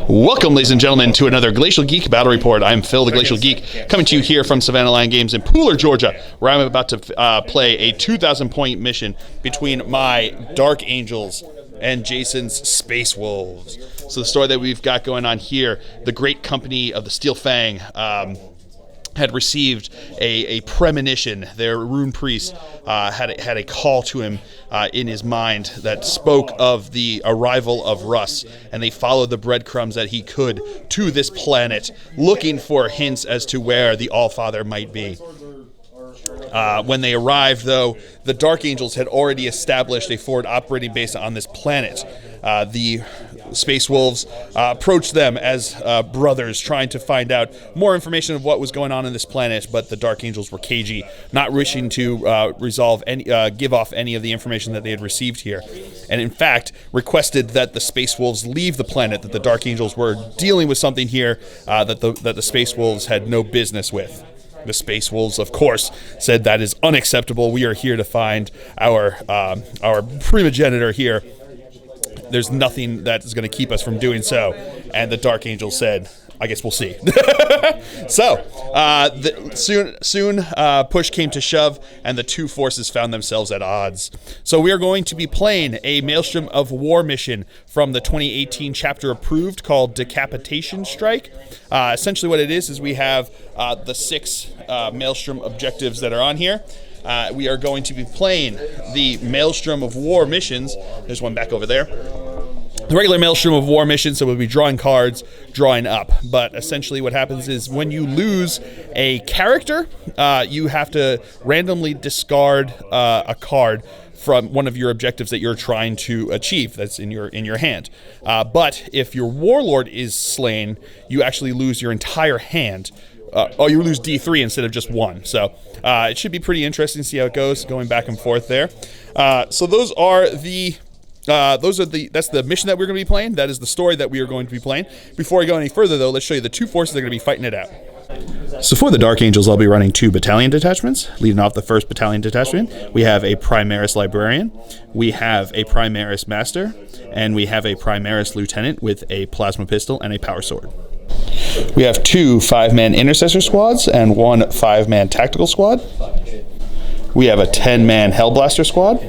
Welcome, ladies and gentlemen, to another Glacial Geek Battle Report. I'm Phil, the Glacial Geek, coming to you here from Savannah Lion Games in Pooler, Georgia, where I'm about to play a 2,000-point mission between my Dark Angels and Jason's Space Wolves. So the story that we've got going on here, the great company of the Steel Fang had received a premonition. Their Rune Priest had a call to him in his mind that spoke of the arrival of Russ, and they followed the breadcrumbs that he could to this planet, looking for hints as to where the Allfather might be. When they arrived, though, the Dark Angels had already established a forward operating base on this planet. The Space Wolves approached them as brothers, trying to find out more information of what was going on this planet, but the Dark Angels were cagey, not wishing to give off any of the information that they had received here, and in fact requested that the Space Wolves leave the planet, that the Dark Angels were dealing with something here that the Space Wolves had no business with. The Space Wolves, of course, said that is unacceptable. We are here to find our primogenitor here. There's nothing that is going to keep us from doing so. And the Dark Angel said, I guess we'll see. So, soon push came to shove, and the two forces found themselves at odds. So we are going to be playing a Maelstrom of War mission from the 2018 chapter approved called Decapitation Strike. Essentially what it is we have the 6 Maelstrom objectives that are on here. We are going to be playing the Maelstrom of War missions. There's one back over there. The regular Maelstrom of War mission, so we'll be drawing cards, drawing up. But essentially what happens is when you lose a character, you have to randomly discard a card from one of your objectives that you're trying to achieve that's in your hand. But if your warlord is slain, you actually lose your entire hand. You lose D3 instead of just 1. So it should be pretty interesting to see how it goes, going back and forth there. So that's the mission that we're going to be playing. That is the story that we are going to be playing. Before I go any further, though, let's show you the two forces that are going to be fighting it out. So for the Dark Angels, I'll be running 2 battalion detachments. Leading off the first battalion detachment, we have a Primaris Librarian, we have a Primaris Master, and we have a Primaris Lieutenant with a plasma pistol and a power sword. We have 2 5-man intercessor squads and 1 5-man tactical squad. We have a 10-man Hellblaster squad.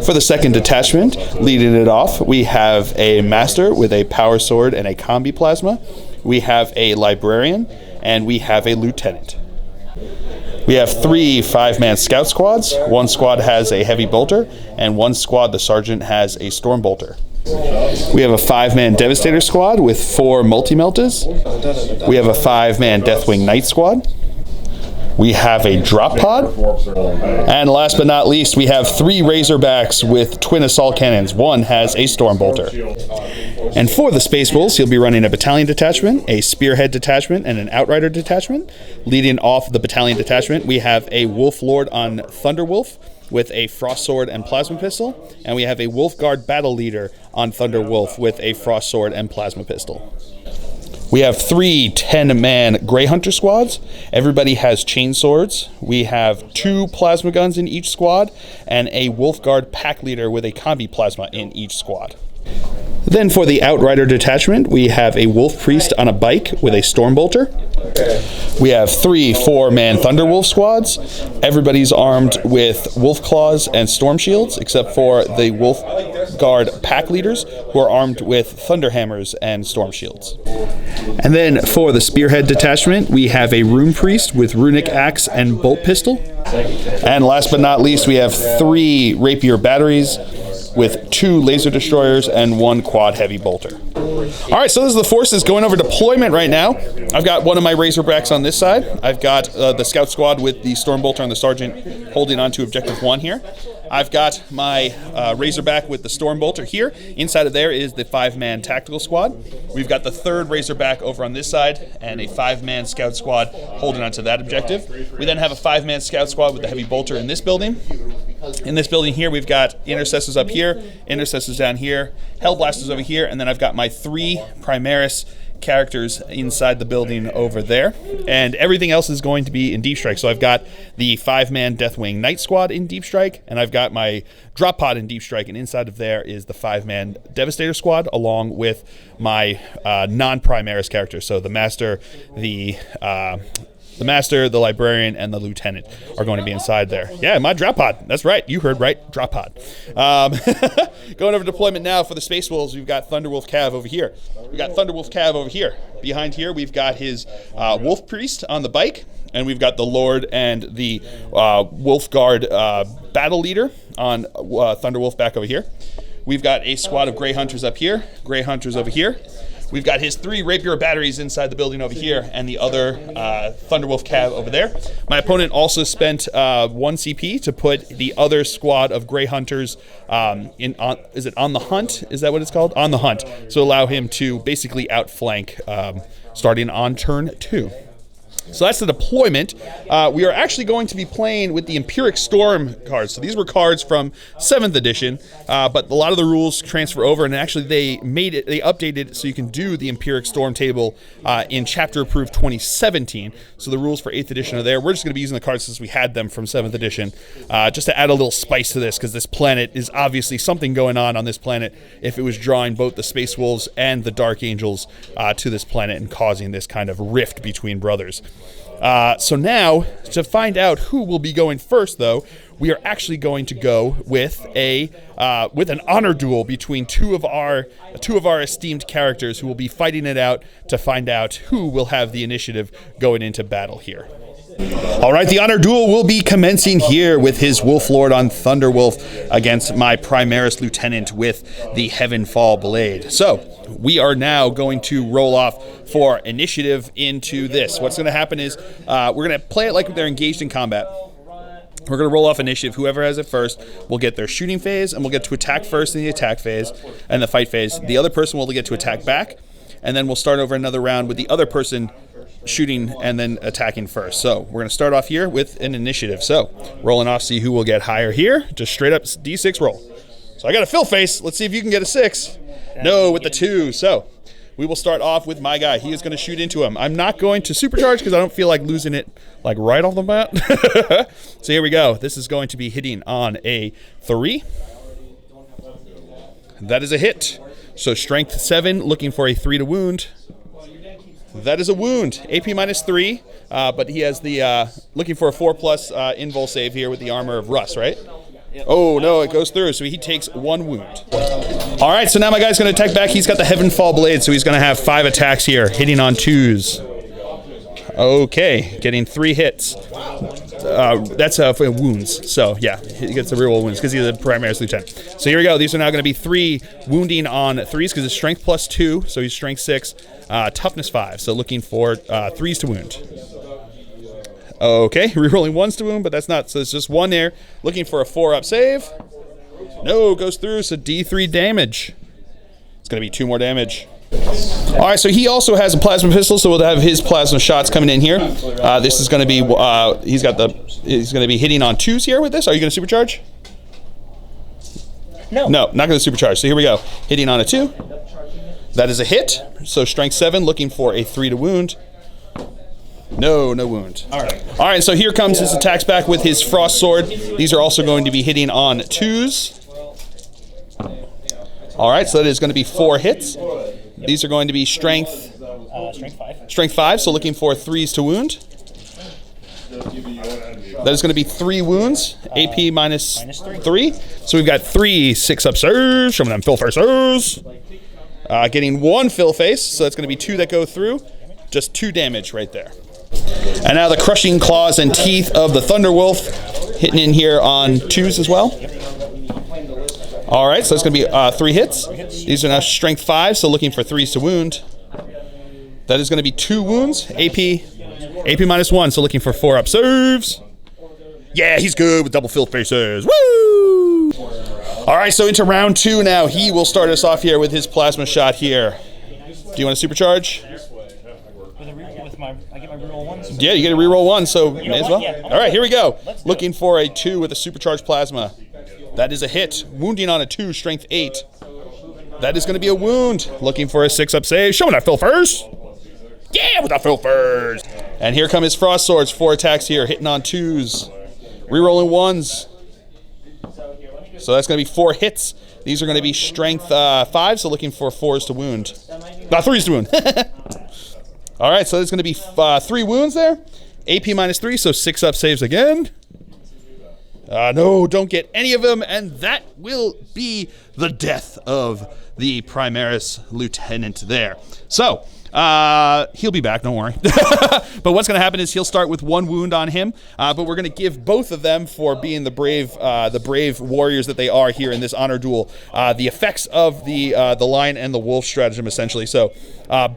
For the second detachment, leading it off, we have a master with a power sword and a combi plasma. We have a librarian, and we have a lieutenant. We have 3 5-man scout squads. 1 squad has a heavy bolter, and 1 squad, the sergeant, has a storm bolter. We have a 5-man Devastator squad with 4 multi-meltas. We have a 5-man Deathwing Knight squad. We have a drop pod. And last but not least, we have 3 Razorbacks with twin assault cannons. 1 has a storm bolter. And for the Space Wolves, you'll be running a battalion detachment, a spearhead detachment, and an outrider detachment. Leading off the battalion detachment, we have a Wolf Lord on Thunderwolf with a Frost Sword and Plasma Pistol, and we have a Wolf Guard Battle Leader on Thunderwolf with a Frost Sword and Plasma Pistol. We have 3 10-man Grey Hunter squads. Everybody has chain swords. We have 2 plasma guns in each squad, and a Wolf Guard Pack Leader with a combi plasma in each squad. Then for the Outrider detachment, we have a Wolf Priest on a bike with a Storm Bolter. We have 3 4-man Thunderwolf squads. Everybody's armed with Wolf Claws and Storm Shields, except for the Wolf Guard Pack Leaders, who are armed with Thunderhammers and Storm Shields. And then for the Spearhead detachment, we have a Rune Priest with Runic Axe and Bolt Pistol. And last but not least, we have 3 Rapier batteries with 2 laser destroyers and 1 quad heavy bolter. All right, so this is the forces going over deployment right now. I've got one of my Razorbacks on this side. I've got the scout squad with the storm bolter and the sergeant holding on to objective 1 here. I've got my Razorback with the storm bolter here. Inside of there is the 5-man tactical squad. We've got the 3rd Razorback over on this side and a 5-man scout squad holding on to that objective. We then have a 5-man scout squad with the heavy bolter in this building. In this building here, we've got intercessors up here, intercessors down here, Hellblasters over here, and then I've got my 3 Primaris characters inside the building over there, and everything else is going to be in Deep Strike. So I've got the 5-man Deathwing Knight Squad in Deep Strike, and I've got my drop pod in Deep Strike, and inside of there is the 5-man Devastator Squad, along with my non-Primaris characters. So the Master, the Librarian, and the Lieutenant are going to be inside there. Yeah, my drop pod. That's right. You heard right. Drop pod. Going over deployment now for the Space Wolves, we've got Thunderwolf Cav over here. We got Thunderwolf Cav over here. Behind here, we've got his Wolf Priest on the bike, and we've got the Lord and the Wolf Guard Battle Leader on Thunderwolf back over here. We've got a squad of Grey Hunters up here, Grey Hunters over here. We've got his 3 Rapier batteries inside the building over here, and the other Thunderwolf Cav over there. My opponent also spent 1 CP to put the other squad of Grey Hunters is it on the hunt? Is that what it's called? On the hunt. So allow him to basically outflank starting on turn 2. So that's the deployment. We are actually going to be playing with the Empiric Storm cards. So these were cards from 7th edition, but a lot of the rules transfer over, and actually they updated it so you can do the Empiric Storm table in Chapter Approved 2017. So the rules for 8th edition are there. We're just going to be using the cards since we had them from 7th edition, just to add a little spice to this, because this planet is obviously something going on this planet if it was drawing both the Space Wolves and the Dark Angels to this planet and causing this kind of rift between brothers. So now, to find out who will be going first, though, we are actually going to go with an honor duel between two of our esteemed characters who will be fighting it out to find out who will have the initiative going into battle here. All right, the honor duel will be commencing here with his Wolf Lord on Thunderwolf against my Primaris Lieutenant with the Heavenfall Blade. So we are now going to roll off for initiative into this. What's going to happen is we're going to play it like they're engaged in combat. We're going to roll off initiative. Whoever has it first will get their shooting phase, and we'll get to attack first in the attack phase and the fight phase. The other person will get to attack back, and then we'll start over another round with the other person shooting and then attacking first. So we're going to start off here with an initiative. So rolling off, see who will get higher here. Just straight up D6 roll. So I got a fill face. Let's see if you can get a 6. No, with the 2. So we will start off with my guy. He is going to shoot into him. I'm not going to supercharge because I don't feel like losing it like right off the bat. So here we go. This is going to be hitting on a 3. That is a hit. So strength 7, looking for a 3 to wound. That is a wound. AP minus 3, but he has the looking for a 4+ invul save here with the armor of Russ, right? Oh, no, it goes through, so he takes 1 wound. All right, so now my guy's going to attack back. He's got the Heavenfall Blade, so he's going to have 5 attacks here, hitting on 2s. Okay, getting 3 hits. That's for wounds, so yeah, he gets the real wounds because he's a Primaris Lieutenant. So here we go. These are now going to be 3 wounding on 3s because it's strength plus 2, so he's strength 6, toughness 5. So looking for 3s to wound. Okay, rerolling 1s to wound, but that's not, so it's just 1 there. Looking for a 4-up save. No, goes through, so D3 damage. It's going to be 2 more damage. All right, so he also has a plasma pistol, so we'll have his plasma shots coming in here. This is going to be he's going to be hitting on 2s here with this. Are you going to supercharge? No, not going to supercharge. So here we go, hitting on a 2. That is a hit. So strength 7, looking for a 3 to wound. No wound. All right. So here comes his attacks back with his Frost Sword. These are also going to be hitting on 2s. All right, so that is going to be 4 hits. These are going to be strength 5. Strength 5, so looking for 3s to wound. That is going to be 3 wounds. AP minus 3. So we've got 3 6-up saves. Some of them fill faces. Getting 1 fill face, so that's going to be 2 that go through. Just 2 damage right there. And now the crushing claws and teeth of the Thunderwolf hitting in here on 2s as well. All right, so it's going to be 3 hits. These are now strength 5, so looking for 3s to wound. That is going to be 2 wounds. AP minus 1, so looking for 4-up saves. Yeah, he's good with double fill faces. Woo! All right, so into round 2 now. He will start us off here with his plasma shot here. Do you want to supercharge? I get my reroll 1. Yeah, you get a reroll 1, so may as well. Yeah, all right, here we go. Looking for a 2 with a supercharged plasma. That is a hit. Wounding on a 2, strength 8. That is going to be a wound. Looking for a 6-up save. Showing that fill first. Yeah, with the filfers. And here come his frost swords. 4 attacks here, hitting on 2s. Rerolling 1s. So that's going to be 4 hits. These are going to be strength 5, so looking for 4s to wound. 3s to wound. All right, so there's going to be 3 wounds there. AP -3, so 6 up saves again. No, don't get any of them, and that will be the death of the Primaris Lieutenant there. So, he'll be back, don't worry. But what's going to happen is he'll start with 1 wound on him, but we're going to give both of them, for being the brave warriors that they are here in this honor duel, the effects of the lion and the wolf stratagem, essentially. So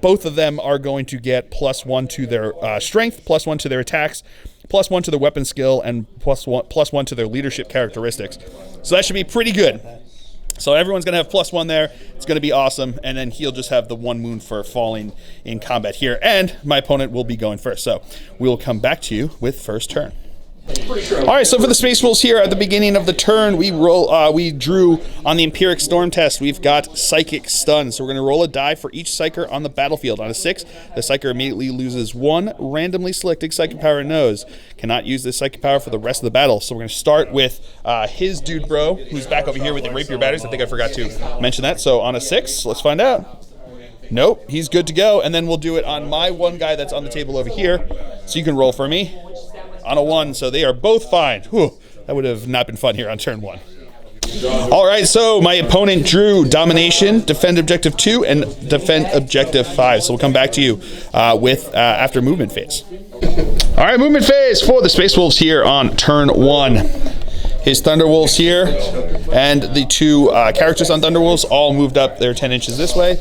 both of them are going to get +1 to their strength, +1 to their attacks, +1 to their weapon skill, and +1 to their leadership characteristics. So that should be pretty good. So everyone's going to have +1 there. It's going to be awesome. And then he'll just have the 1 wound for falling in combat here. And my opponent will be going first. So we'll come back to you with first turn. All right, so for the space rules here, at the beginning of the turn, we drew on the Empiric Storm test. We've got Psychic Stun. So we're going to roll a die for each Psyker on the battlefield. On a 6, the Psyker immediately loses 1 randomly selected Psychic Power it knows. Cannot use this Psychic Power for the rest of the battle. So we're going to start with his dude bro, who's back over here with the Rapier Batteries. I think I forgot to mention that. So on a 6, let's find out. Nope, he's good to go. And then we'll do it on my one guy that's on the table over here. So you can roll for me. On a 1, so they are both fine. Whew, that would have not been fun here on turn 1. All right, so my opponent drew Domination, Defend Objective 2, and Defend Objective 5. So we'll come back to you with after movement phase. All right, movement phase for the Space Wolves here on turn 1. His Thunderwolves here, and the 2 characters on Thunderwolves all moved up their 10 inches this way.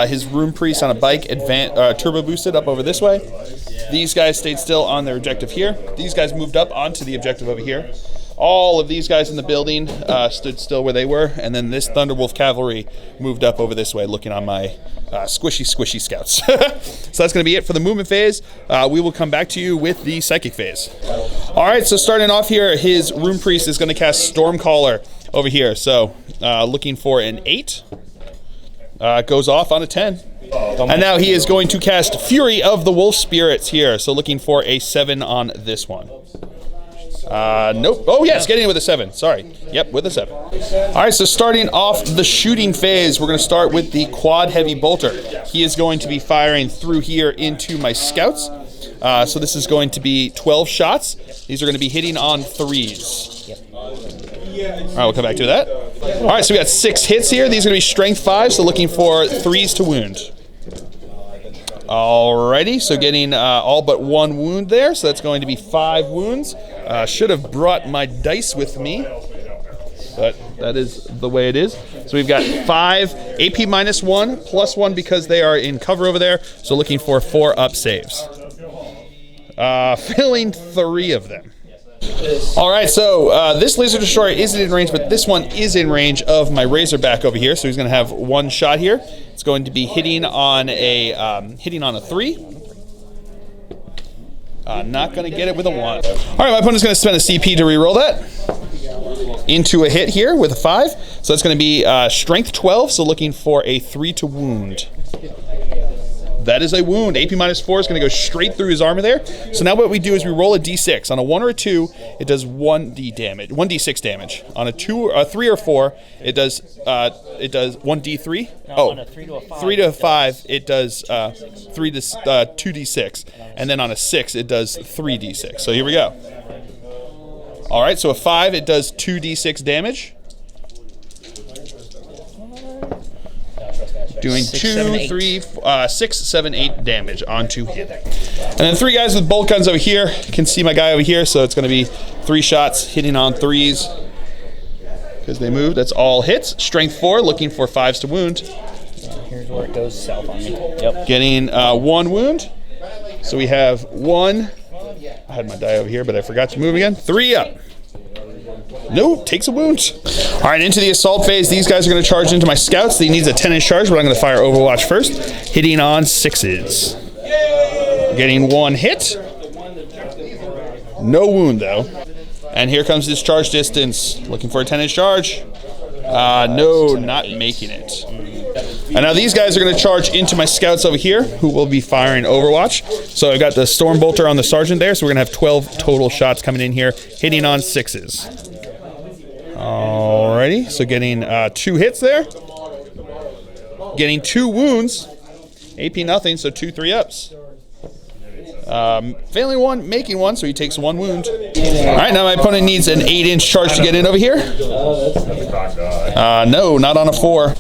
His Rune Priest on a bike, turbo boosted up over this way. These guys stayed still on their objective here. These guys moved up onto the objective over here. All of these guys in the building stood still where they were, and then this Thunderwolf Cavalry moved up over this way, looking on my squishy scouts. So that's going to be it for the movement phase. We will come back to you with the psychic phase. All right, so starting off here, his Rune Priest is going to cast Stormcaller over here. So looking for an 8. Goes off on a 10. And now he is going to cast Fury of the Wolf Spirits here. So looking for a 7 on this one. Nope. Oh, yes, getting it with a 7. Sorry. Yep, with a 7. All right, so starting off the shooting phase, we're going to start with the Quad Heavy Bolter. He is going to be firing through here into my scouts. So this is going to be 12 shots. These are going to be hitting on 3s. All right, we'll come back to that. All right, so we got 6 hits here. These are going to be strength 5, so looking for 3s to wound. Alrighty, so getting all but 1 wound there, so that's going to be 5 wounds. Should have brought my dice with me, but that is the way it is. So we've got 5 AP -1, +1 because they are in cover over there, so looking for 4 up saves. Filling 3 of them. All right, so this Laser Destroyer isn't in range, but this one is in range of my Razorback over here. So he's going to have 1 shot here. It's going to be hitting on a 3. Not going to get it with a 1. All right, my opponent's going to spend a CP to reroll that into a hit here with a 5. So that's going to be strength 12. So looking for a 3 to wound. That is a wound. AP -4 is going to go straight through his armor there. So now what we do is we roll a d6. On a 1 or a 2, it does 1d6 damage. On a 3 or 4, it does 1d3. No, oh, on a 3 to a 5, 3 to a 5, it does 2d6, and then on a 6, it does 3d6. So here we go. All right, so a 5, it does 2d6 damage. Doing 6, 7, 8 damage onto him. And then 3 guys with bolt guns over here. You can see my guy over here, so it's going to be 3 shots hitting on 3s because they moved. That's all hits. Strength 4, looking for 5s to wound. Here's where it goes south on me. Yep. Getting 1 wound. So we have 1. I had my die over here, but I forgot to move again. 3 up. No, takes a wound. All right, into the assault phase. These guys are going to charge into my scouts. He needs a 10-inch charge, but I'm going to fire Overwatch first. Hitting on 6s. Getting 1 hit. No wound, though. And here comes his charge distance. Looking for a 10-inch charge. No, not making it. And now these guys are going to charge into my scouts over here, who will be firing Overwatch. So I've got the Storm Bolter on the Sergeant there, so we're going to have 12 total shots coming in here, hitting on 6s. Alrighty, so getting 2 hits there. Getting 2 wounds. AP nothing, so 2 3-ups. Failing 1, making 1, so he takes 1 wound. Alright, now my opponent needs an 8-inch charge to get in over here. No, not on a 4.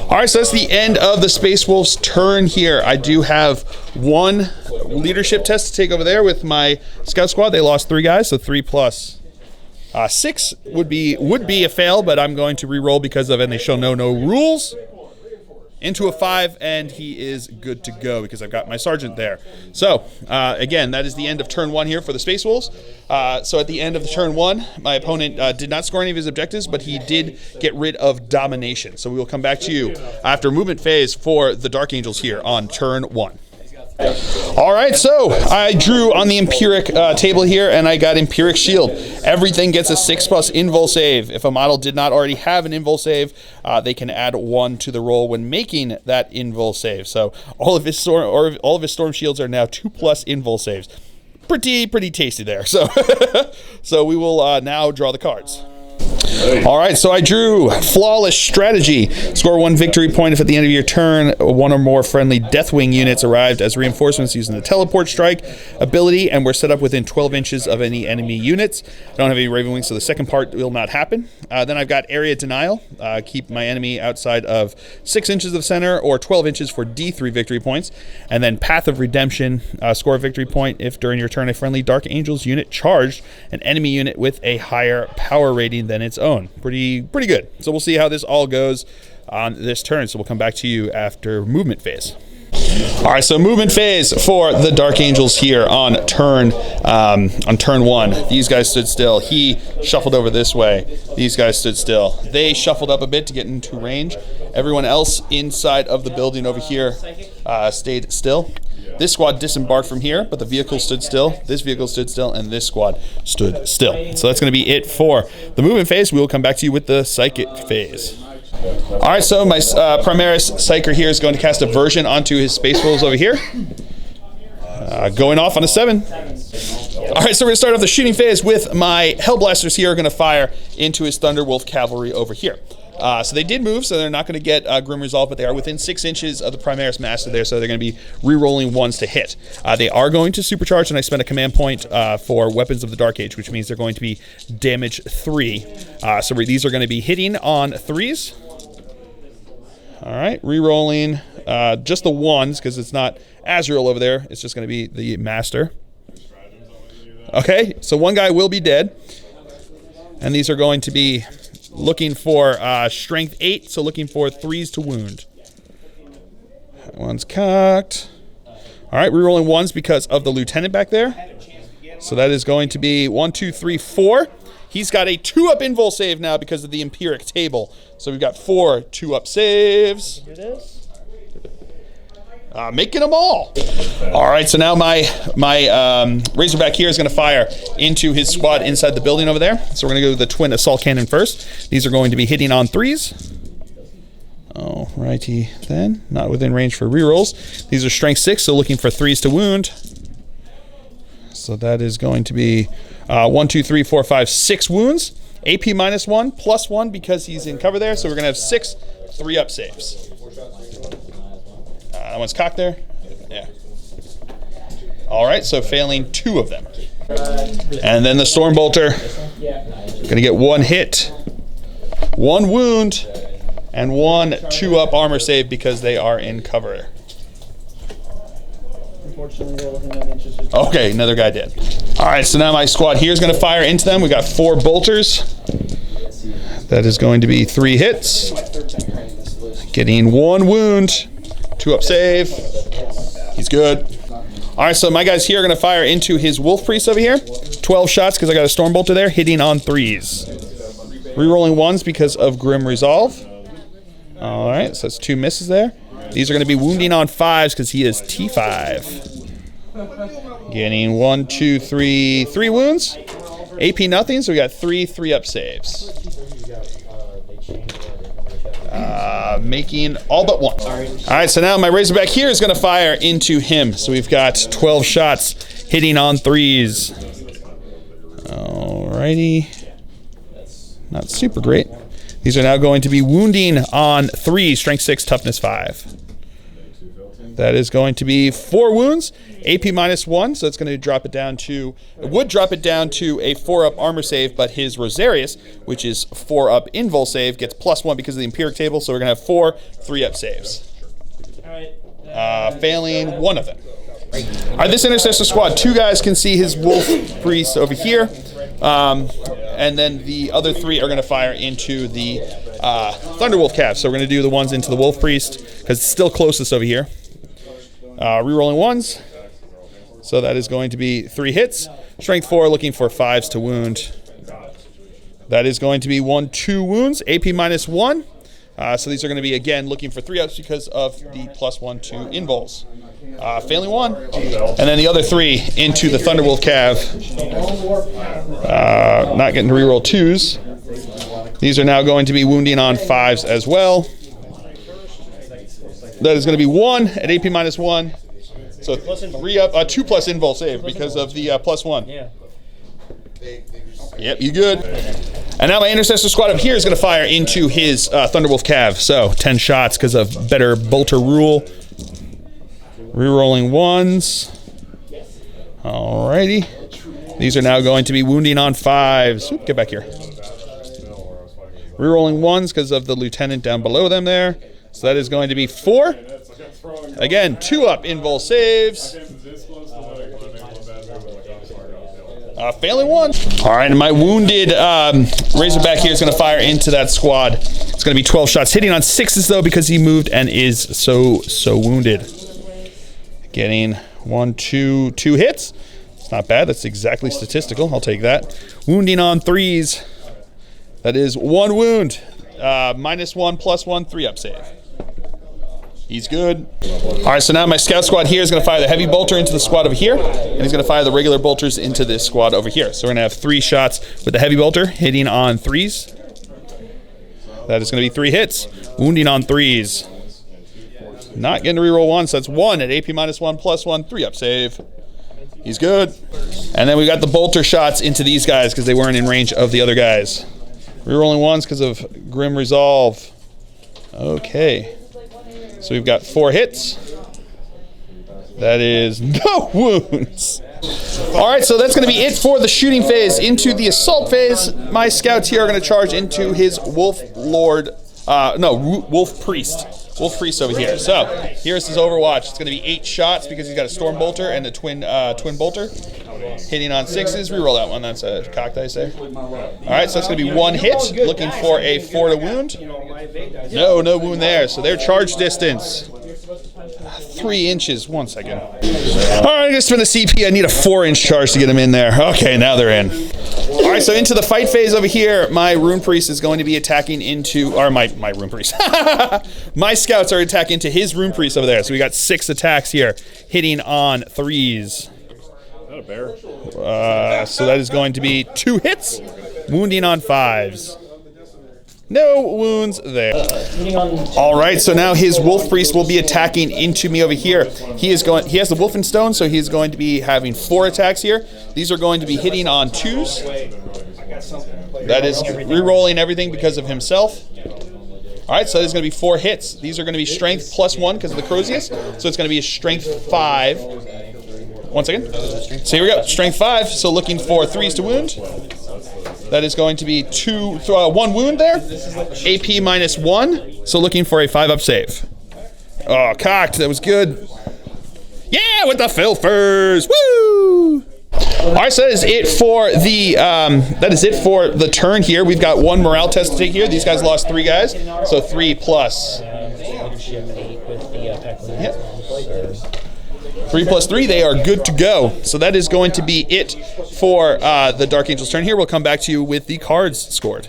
Alright, so that's the end of the Space Wolf's turn here. I do have 1 leadership test to take over there with my scout squad. They lost 3 guys, so 3 plus 6 would be a fail, but I'm going to re-roll because of, and they show no rules. Into a 5, and he is good to go because I've got my Sergeant there. So, again, that is the end of turn 1 here for the Space Wolves. So at the end of the turn 1, my opponent did not score any of his objectives, but he did get rid of domination. So we will come back to you after movement phase for the Dark Angels here on turn 1. Alright, so I drew on the Empiric table here, and I got Empiric Shield. Everything gets a 6+ invul save. If a model did not already have an invul save, they can add 1 to the roll when making that invul save. So all of his storm shields are now 2+ invul saves. Pretty tasty there. So so we will now draw the cards. Alright, so I drew Flawless Strategy. Score 1 victory point if at the end of your turn 1 or more friendly Deathwing units arrived as reinforcements using the Teleport Strike ability and were set up within 12 inches of any enemy units. I don't have any Raven Wings, so the second part will not happen. Then I've got Area Denial. Keep my enemy outside of 6 inches of center or 12 inches for D3 victory points. And then Path of Redemption. Score a victory point if during your turn a friendly Dark Angels unit charged an enemy unit with a higher power rating than its own. Pretty good. So we'll see how this all goes on this turn. So we'll come back to you after movement phase. Alright, so movement phase for the Dark Angels here on turn 1. These guys stood still. He shuffled over this way. These guys stood still. They shuffled up a bit to get into range. Everyone else inside of the building over here stayed still. This squad disembarked from here, but the vehicle stood still. This vehicle stood still, and this squad stood still. So that's going to be it for the movement phase. We will come back to you with the psychic phase. Alright, so my Primaris Psyker here is going to cast Aversion onto his Space Wolves over here. Going off on a 7. Alright, so we're going to start off the shooting phase with my Hellblasters here are going to fire into his Thunderwolf Cavalry over here. So they did move, so they're not going to get Grim Resolve, but they are within 6 inches of the Primaris Master there, so they're going to be re-rolling 1s to hit. They are going to supercharge, and I spent a command point for Weapons of the Dark Age, which means they're going to be damage 3. So these are going to be hitting on 3s. Alright, re-rolling just the 1s, because it's not Azrael over there. It's just going to be the Master. Okay, so 1 guy will be dead. And these are going to be looking for strength 8, so looking for 3s to wound. That 1's cocked. Alright, rerolling 1s because of the lieutenant back there. So that is going to be 1, 2, 3, 4. He's got a 2-up invul save now because of the Empiric table. So we've got 4 2-up saves. Making them all. Alright, so now my Razorback here is going to fire into his squad inside the building over there. So we're going to go with the twin assault cannon first. These are going to be hitting on 3s. Alrighty then. Not within range for rerolls. These are strength 6, so looking for 3s to wound. So that is going to be 1, 2, 3, 4, 5, 6 wounds. AP -1, +1 because he's in cover there. So we're going to have 6 3-up saves. That one's cocked there. Yeah. Alright, so failing 2 of them. And then the Stormbolter. Going to get 1 hit, 1 wound, and 1 2-up armor save because they are in cover. Okay, another guy dead. Alright, so now my squad here is going to fire into them. We got 4 bolters. That is going to be 3 hits. Getting 1 wound. 2-up save. He's good. Alright, so my guys here are going to fire into his Wolf Priest over here. 12 shots because I got a Stormbolter there, hitting on 3s. Rerolling 1s because of Grim Resolve. Alright, so that's 2 misses there. These are going to be wounding on 5s because he is T5. Getting 1, 2, 3 wounds. AP nothing, so we got 3 3-up saves. making all but one. All right, so now my Razorback here is going to fire into him. So we've got 12 shots hitting on 3s. Alrighty. Not super great. These are now going to be wounding on 3, strength 6, toughness 5. That is going to be 4 wounds, AP -1, so it's going to drop it down to, it would drop it down to a 4-up armor save, but his Rosarius, which is 4-up invul save, gets +1 because of the empiric table, so we're going to have 4 3-up saves. Failing 1 of them. All right, this Intercessor squad, 2 guys can see his Wolf Priest over here, and then the other 3 are going to fire into the Thunderwolf Cav. So we're going to do the ones into the Wolf Priest, because it's still closest over here. Rerolling 1s, so that is going to be 3 hits. Strength 4, looking for 5s to wound. That is going to be 1, 2 wounds, AP -1. So these are going to be, again, looking for 3-ups because of the +1 to invuls. Failing 1. And then the other 3 into the Thunderwolf Cav. Not getting to reroll 2s. These are now going to be wounding on 5s as well. That is going to be 1 at AP -1. So 3-up, 2+ invul save because of the +1. Yeah. Yep, you good. And now my Intercessor squad up here is going to fire into his Thunderwolf Cav. So 10 shots because of better bolter rule. Rerolling 1s. Alrighty. These are now going to be wounding on 5s. Oop, get back here. Rerolling 1s because of the lieutenant down below them there. So that is going to be 4. Again, 2-up invul saves. Failing 1. All right, and my wounded Razorback here is going to fire into that squad. It's going to be 12 shots, hitting on 6s though because he moved and is so wounded. Getting 1, 2 hits. It's not bad. That's exactly statistical. I'll take that. Wounding on 3s. That is 1 wound. -1, +1, 3-up save. He's good. All right, so now my scout squad here is going to fire the heavy bolter into the squad over here, and he's going to fire the regular bolters into this squad over here. So we're going to have 3 shots with the heavy bolter hitting on 3s. That is going to be 3 hits. Wounding on 3s. Not getting to reroll 1, so that's 1 at AP -1, +1, 3-up save. He's good. And then we got the bolter shots into these guys because they weren't in range of the other guys. Rerolling 1s because of Grim Resolve. Okay. So we've got 4 hits. That is no wounds. All right, so that's going to be it for the shooting phase. Into the assault phase, my scouts here are going to charge into his Wolf Priest. Wolf Priest over here. So here's his Overwatch. It's going to be 8 shots because he's got a Storm Bolter and a twin bolter. Hitting on 6s. Reroll that one. That's a cock dice there. All right, so it's going to be 1 hit. Looking for a 4 to wound. No wound there. So their charge distance. 3 inches. 1 second. All right, I'm going to spend a CP. I need a 4-inch charge to get them in there. Okay, now they're in. All right, so into the fight phase over here, my Rune Priest is going to be attacking into, or my Rune Priest. My scouts are attacking into his Rune Priest over there. So we got 6 attacks here, hitting on 3s. Is that a bear? So that is going to be 2 hits, wounding on 5s. No wounds there. All right, so now his Wolf Priest will be attacking into me over here. He has the Wolfen Stone, so he's going to be having 4 attacks here. These are going to be hitting on 2s. That is re-rolling everything because of himself. All right, so there's going to be 4 hits. These are going to be strength +1 because of the Crozius. So it's going to be a strength 5. 1 second. So here we go, strength 5. So looking for 3s to wound. That is going to be 1 wound there. AP -1. So looking for a 5-up save. Oh, cocked. That was good. Yeah, with the Filfers. Woo! All right, so that is it for the turn here. We've got 1 morale test to take here. These guys lost 3 guys, so 3 plus. Yep. 3 plus 3, they are good to go. So that is going to be it for the Dark Angel's turn here. We'll come back to you with the cards scored.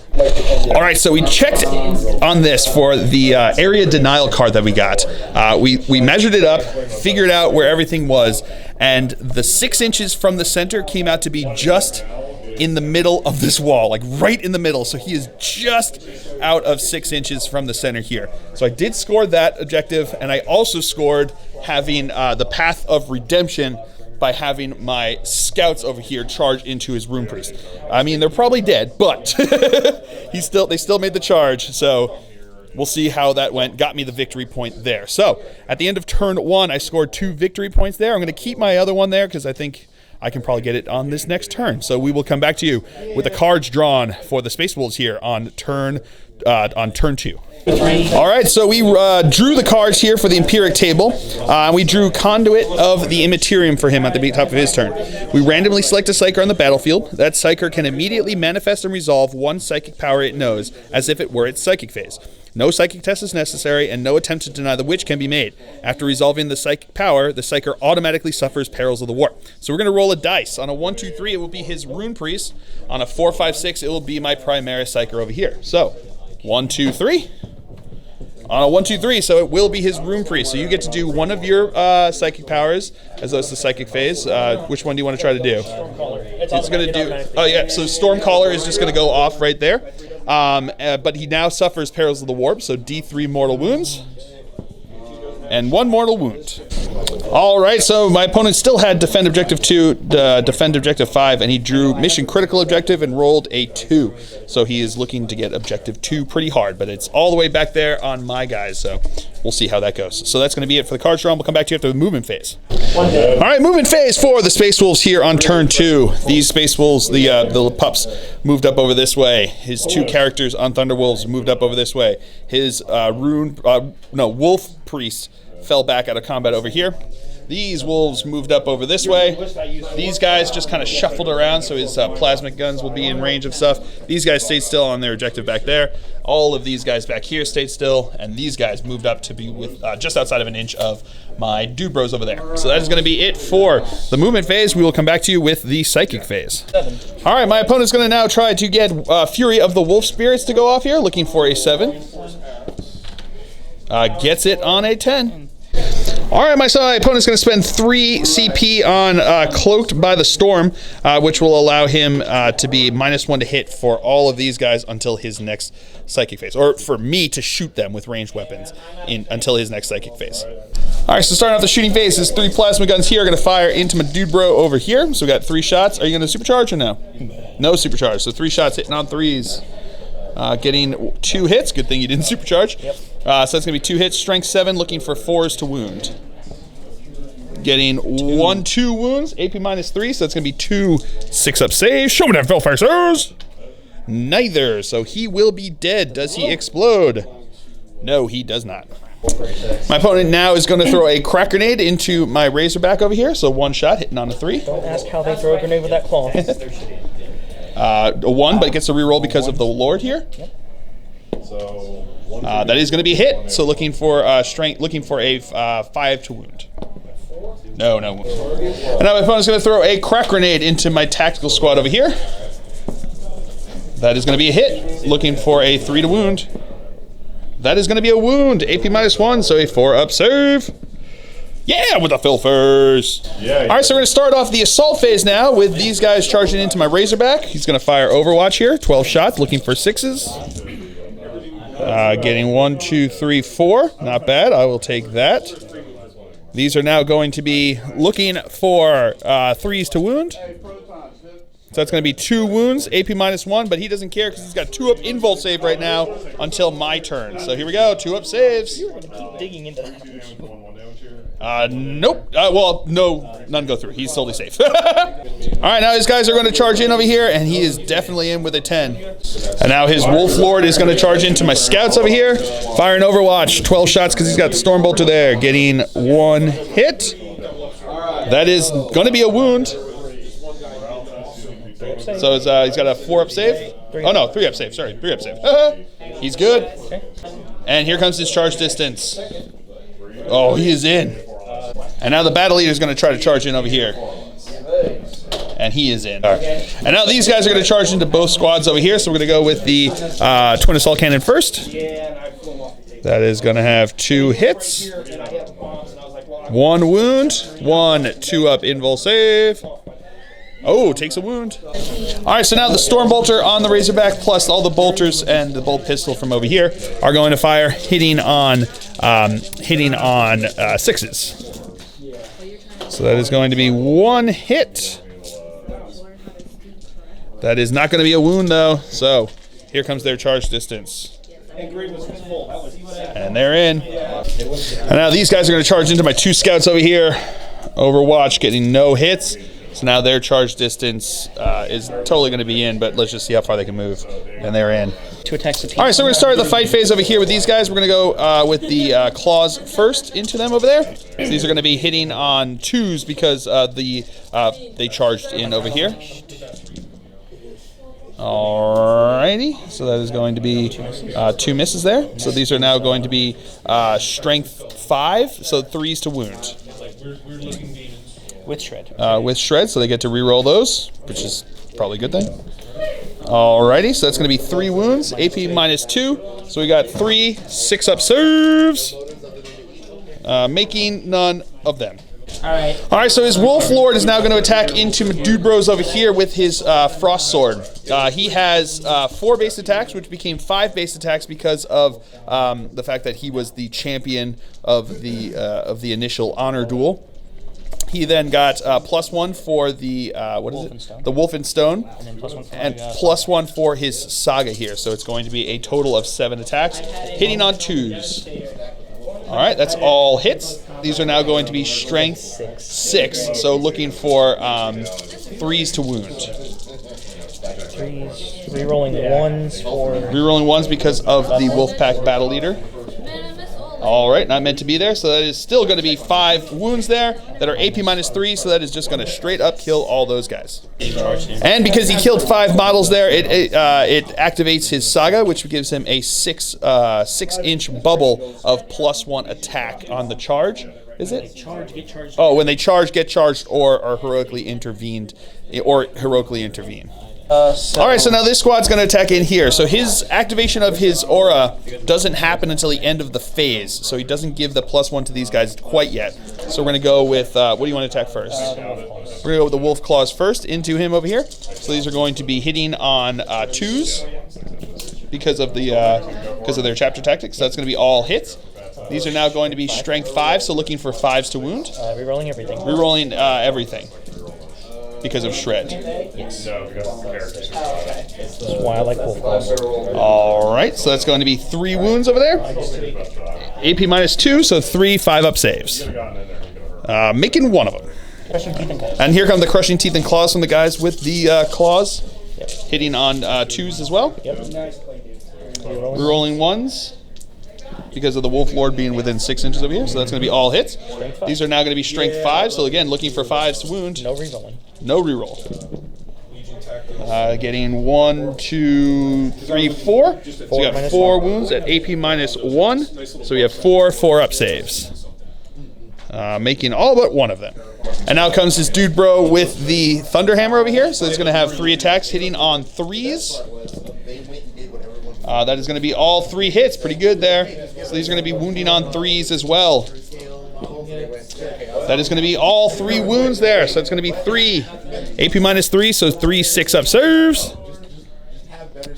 All right, so we checked on this for the area denial card that we got. We measured it up, figured out where everything was, and the 6 inches from the center came out to be just in the middle of this wall, like right in the middle. So he is just out of 6 inches from the center here. So I did score that objective, and I also scored having the Path of Redemption by having my scouts over here charge into his Rune Priest. I mean, they're probably dead, but they still made the charge. So we'll see how that went. Got me the victory point there. So at the end of turn 1, I scored 2 victory points there. I'm going to keep my other one there because I think I can probably get it on this next turn. So we will come back to you with the cards drawn for the Space Wolves here on turn 2. All right, so we drew the cards here for the Empiric table. We drew Conduit of the Immaterium for him at the top of his turn. We randomly select a Psyker on the battlefield. That Psyker can immediately manifest and resolve one psychic power it knows as if it were its psychic phase. No psychic test is necessary, and no attempt to deny the witch can be made. After resolving the psychic power, the Psyker automatically suffers perils of the warp. So we're going to roll a dice. On a 1, 2, 3, it will be his Rune Priest. On a 4, 5, 6, it will be my Primarch Psyker over here. So 1, 2, 3. On a 1, 2, 3, so it will be his Rune Priest. So you get to do one of your psychic powers, as though it's the psychic phase. Which one do you want to try to do? It's going to do. Oh yeah, so Stormcaller is just going to go off right there. But he now suffers perils of the warp. So D3 mortal wounds, and 1 mortal wound. All right, so my opponent still had defend objective 2, defend objective 5, and he drew mission critical objective and rolled a 2. So he is looking to get objective 2 pretty hard, but it's all the way back there on my guys, so we'll see how that goes. So that's going to be it for the card draw. We'll come back to you after the movement phase. All right, movement phase for the Space Wolves here on turn 2. These Space Wolves, the pups, moved up over this way. His 2 characters on Thunderwolves moved up over this way. His Wolf Priest fell back out of combat over here. These wolves moved up over this way. These guys just kind of shuffled around, so his plasmic guns will be in range of stuff. These guys stayed still on their objective back there. All of these guys back here stayed still, and these guys moved up to be with just outside of an inch of my dude bros over there. So that is going to be it for the movement phase. We will come back to you with the psychic phase. All right, my opponent's going to now try to get Fury of the Wolf Spirits to go off here, looking for a 7. Gets it on a 10. All right, my opponent's going to spend 3 CP on Cloaked by the Storm, which will allow him to be -1 to hit for all of these guys until his next psychic phase, or for me to shoot them with ranged weapons until his next psychic phase. All right, so starting off the shooting phase, his 3 plasma guns here are going to fire into my dude bro over here. So we got 3 shots. Are you going to supercharge or no? No supercharge. So 3 shots hitting on 3s. Getting 2 hits. Good thing you didn't supercharge. Yep. So that's going to be 2 hits. Strength 7, looking for 4s to wound. Getting 2 wounds. AP -3, so that's going to be 2 6-up saves. Show me that Felfacers! Neither. So he will be dead. Does he explode? No, he does not. My opponent now is going to throw a crack grenade into my Razorback over here. So 1 shot hitting on a 3. Don't ask how they throw a grenade with that claw. A 1, but it gets a reroll because of the Lord here. That is going to be a hit. So looking for strength, looking for a 5 to wound. No. And now my opponent's going to throw a crack grenade into my tactical squad over here. That is going to be a hit. Looking for a 3 to wound. That is going to be a wound. AP -1, so a 4-up save. Yeah, with the Filfers. Yeah. All right, so we're going to start off the assault phase now with these guys charging into my Razorback. He's going to fire Overwatch here. 12 shots, looking for 6s. Getting 1, 2, 3, 4. Not bad. I will take that. These are now going to be looking for 3s to wound. So that's going to be 2 wounds, AP -1, but he doesn't care because he's got 2-up invul save right now until my turn. So here we go, 2-up saves. You're going to keep digging into that. Nope. Well, no, none go through. He's totally safe. All right, now his guys are going to charge in over here, and he is definitely in with a 10. And now his Wolf Lord is going to charge into my scouts over here, firing Overwatch, 12 shots because he's got the Stormbolter there, getting 1 hit. That is going to be a wound. So he's got a 4-up save. Oh no, 3-up save. Sorry, 3-up save. He's good. And here comes his charge distance. Oh, he is in. And now the battle leader is going to try to charge in over here. And he is in. Right. And now these guys are going to charge into both squads over here. So we're going to go with the Twin Assault Cannon first. That is going to have 2 hits. 1 wound. 1 2-up invul save. Oh, takes a wound. All right, so now the Storm Bolter on the Razorback plus all the bolters and the bolt pistol from over here are going to fire, hitting on sixes. So that is going to be one hit. That is not going to be a wound though. So here comes their charge distance. And they're in. And now these guys are going to charge into my 2 scouts over here. Overwatch getting no hits. So now their charge distance is totally going to be in, but let's just see how far they can move. And they're in. 2 attacks to team. All right, so we're going to start the fight phase over here with these guys. We're going to go with the claws first into them over there. So these are going to be hitting on 2s because they charged in over here. Alrighty, so that is going to be 2 misses there. So these are now going to be strength 5, so 3s to wound. With shred. With shred, so they get to re-roll those, which is probably a good thing. Alrighty, so that's going to be 3 wounds, AP -2. So we got 3 6-up serves, making none of them. Alright, so his Wolf Lord is now going to attack into my dude bros over here with his Frost Sword. He has 4 base attacks, which became 5 base attacks because of the fact that he was the champion of the initial honor duel. He then got +1 for the the Wolf and Stone, and +1 for his Saga here. So it's going to be a total of 7 attacks, hitting on 2s. All right, that's all hits. These are now going to be strength 6, so looking for 3s to wound. 3s, rerolling 1s for... Rerolling 1s because of the Wolfpack Battle Leader. All right, not meant to be there, so that is still going to be 5 wounds there that are AP -3, so that is just going to straight up kill all those guys. And because he killed 5 models there, it activates his Saga, which gives him a 6-inch bubble of +1 attack on the charge. Is it? Oh, when they charge, get charged, or are heroically intervened, or heroically intervene. All right, so now this squad's going to attack in here. So his activation of his aura doesn't happen until the end of the phase, so he doesn't give the +1 to these guys quite yet. So we're going to go with, what do you want to attack first? We're going to go with the Wolf Claws first into him over here. So these are going to be hitting on 2s because of their chapter tactics. So that's going to be all hits. These are now going to be strength 5, so looking for 5s to wound. Rerolling everything. Rerolling everything. Because of shred. Yes. This is why I like Wolf Claws. Alright, so that's going to be 3 wounds over there. AP -2, so 3 5-up saves. Making 1 of them. Crushing teeth and claws. And here come the crushing teeth and claws from the guys with the claws. Yep. Hitting on 2s as well. Yep. Rerolling 1s. Because of the Wolf Lord being within 6 inches of here, so that's going to be all hits. These are now going to be strength 5, so again, looking for 5s to wound. No rerolling. No reroll. Getting 1, 2, 3, 4. So we got 4 wounds at AP -1. So we have 4 4-up saves. Making all but 1 of them. And now comes his dude bro with the Thunderhammer over here. So he's going to have 3 attacks hitting on 3s. That is going to be all 3 hits. Pretty good there. So these are going to be wounding on 3s as well. That is going to be all 3 wounds there. So it's going to be 3. AP -3, so 3 6-up serves.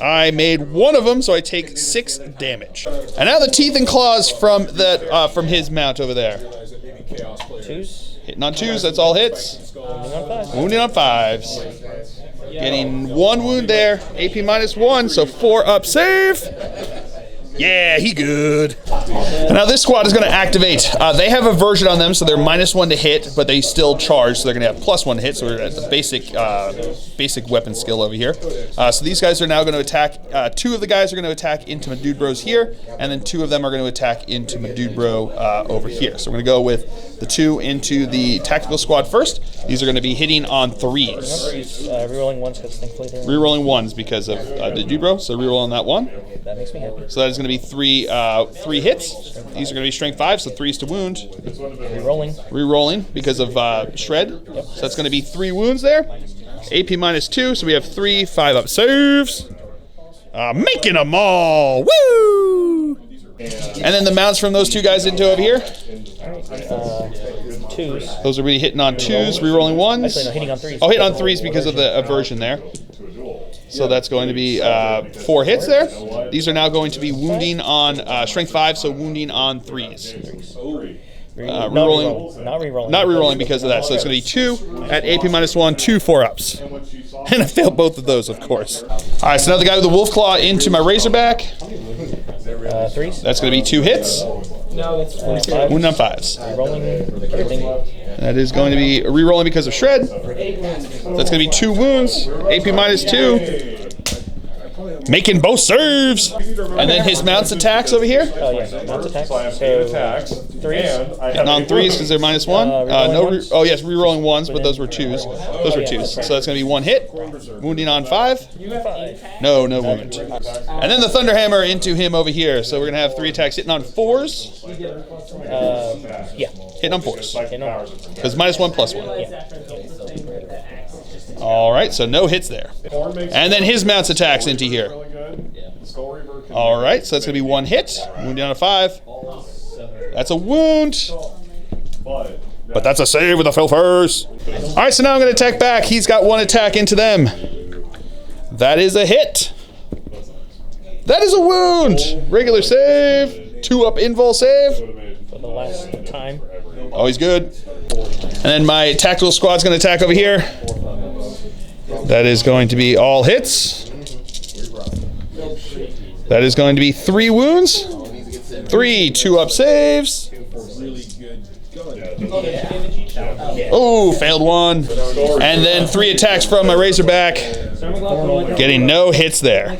I made 1 of them, so I take 6 damage. And now the teeth and claws from his mount over there. 2s. Hitting on 2s, that's all hits. Wounding on 5s. Wounding on 5s. Getting 1 wound there. AP -1, so 4-up save. Yeah, he good. And now this squad is going to activate. They have a version on them, so they're -1 to hit, but they still charge, so they're going to have +1 to hit. So we're at the basic weapon skill over here. So these guys are now going to attack. 2 of the guys are going to attack into my dude bros here, and then 2 of them are going to attack into my dude bro over here. So we're going to go with the 2 into the tactical squad first. These are going to be hitting on 3s. Remember, he's rerolling 1s because thankfully they're... Rerolling 1s because of the dude bro, so rerolling that 1. That makes me happy. So that is going to be 3 hits. These are going to be strength 5, so 3s to wound. Rerolling. Rerolling because of shred. Yep. So that's going to be 3 wounds there. AP -2, so we have 3 5-up saves. Making them all. Woo! And then the mounts from those 2 guys into over here. Twos. Those are really hitting on 2s, rerolling 1s. Actually, no, hitting on 3s. Oh, hitting on 3s because of the aversion there. So that's going to be 4 hits there. These are now going to be wounding on strength 5, so wounding on 3s. Rerolling. Not rerolling. Not rerolling because of that. So it's going to be 2 at AP -1, 2 4-ups. And I failed both of those, of course. All right, so now the guy with the Wolf Claw into my Razorback. 3s. That's going to be 2 hits. Wound on 5s. Rerolling. That is going to be rerolling because of Shred. That's going to be 2 wounds. AP -2. Making both serves. And then his mounts attacks over here. Oh, yeah. Mounts attacks. So, 3s. Hitting on 3s because they're -1. Oh, yes, rerolling 1s, but those were 2s. Those were 2s. So that's going to be 1 hit. Wounding on 5. No wound. And then the Thunderhammer into him over here. So we're going to have 3 attacks hitting on 4s. Yeah. Hitting on 4s. No. Because -1, +1. All right, so no hits there. And then his mounts attacks into here. All right, so that's going to be 1 hit. Wound down to 5. That's a wound. But that's a save with a fail first. All right, so now I'm going to attack back. He's got 1 attack into them. That is a hit. That is a wound. Regular save. 2-up invul save. For the last time. Always good. And then my tactical squad's going to attack over here. That is going to be all hits. That is going to be 3 wounds. 3 2-up saves. Oh, failed 1. And then 3 attacks from my Razorback. Getting no hits there.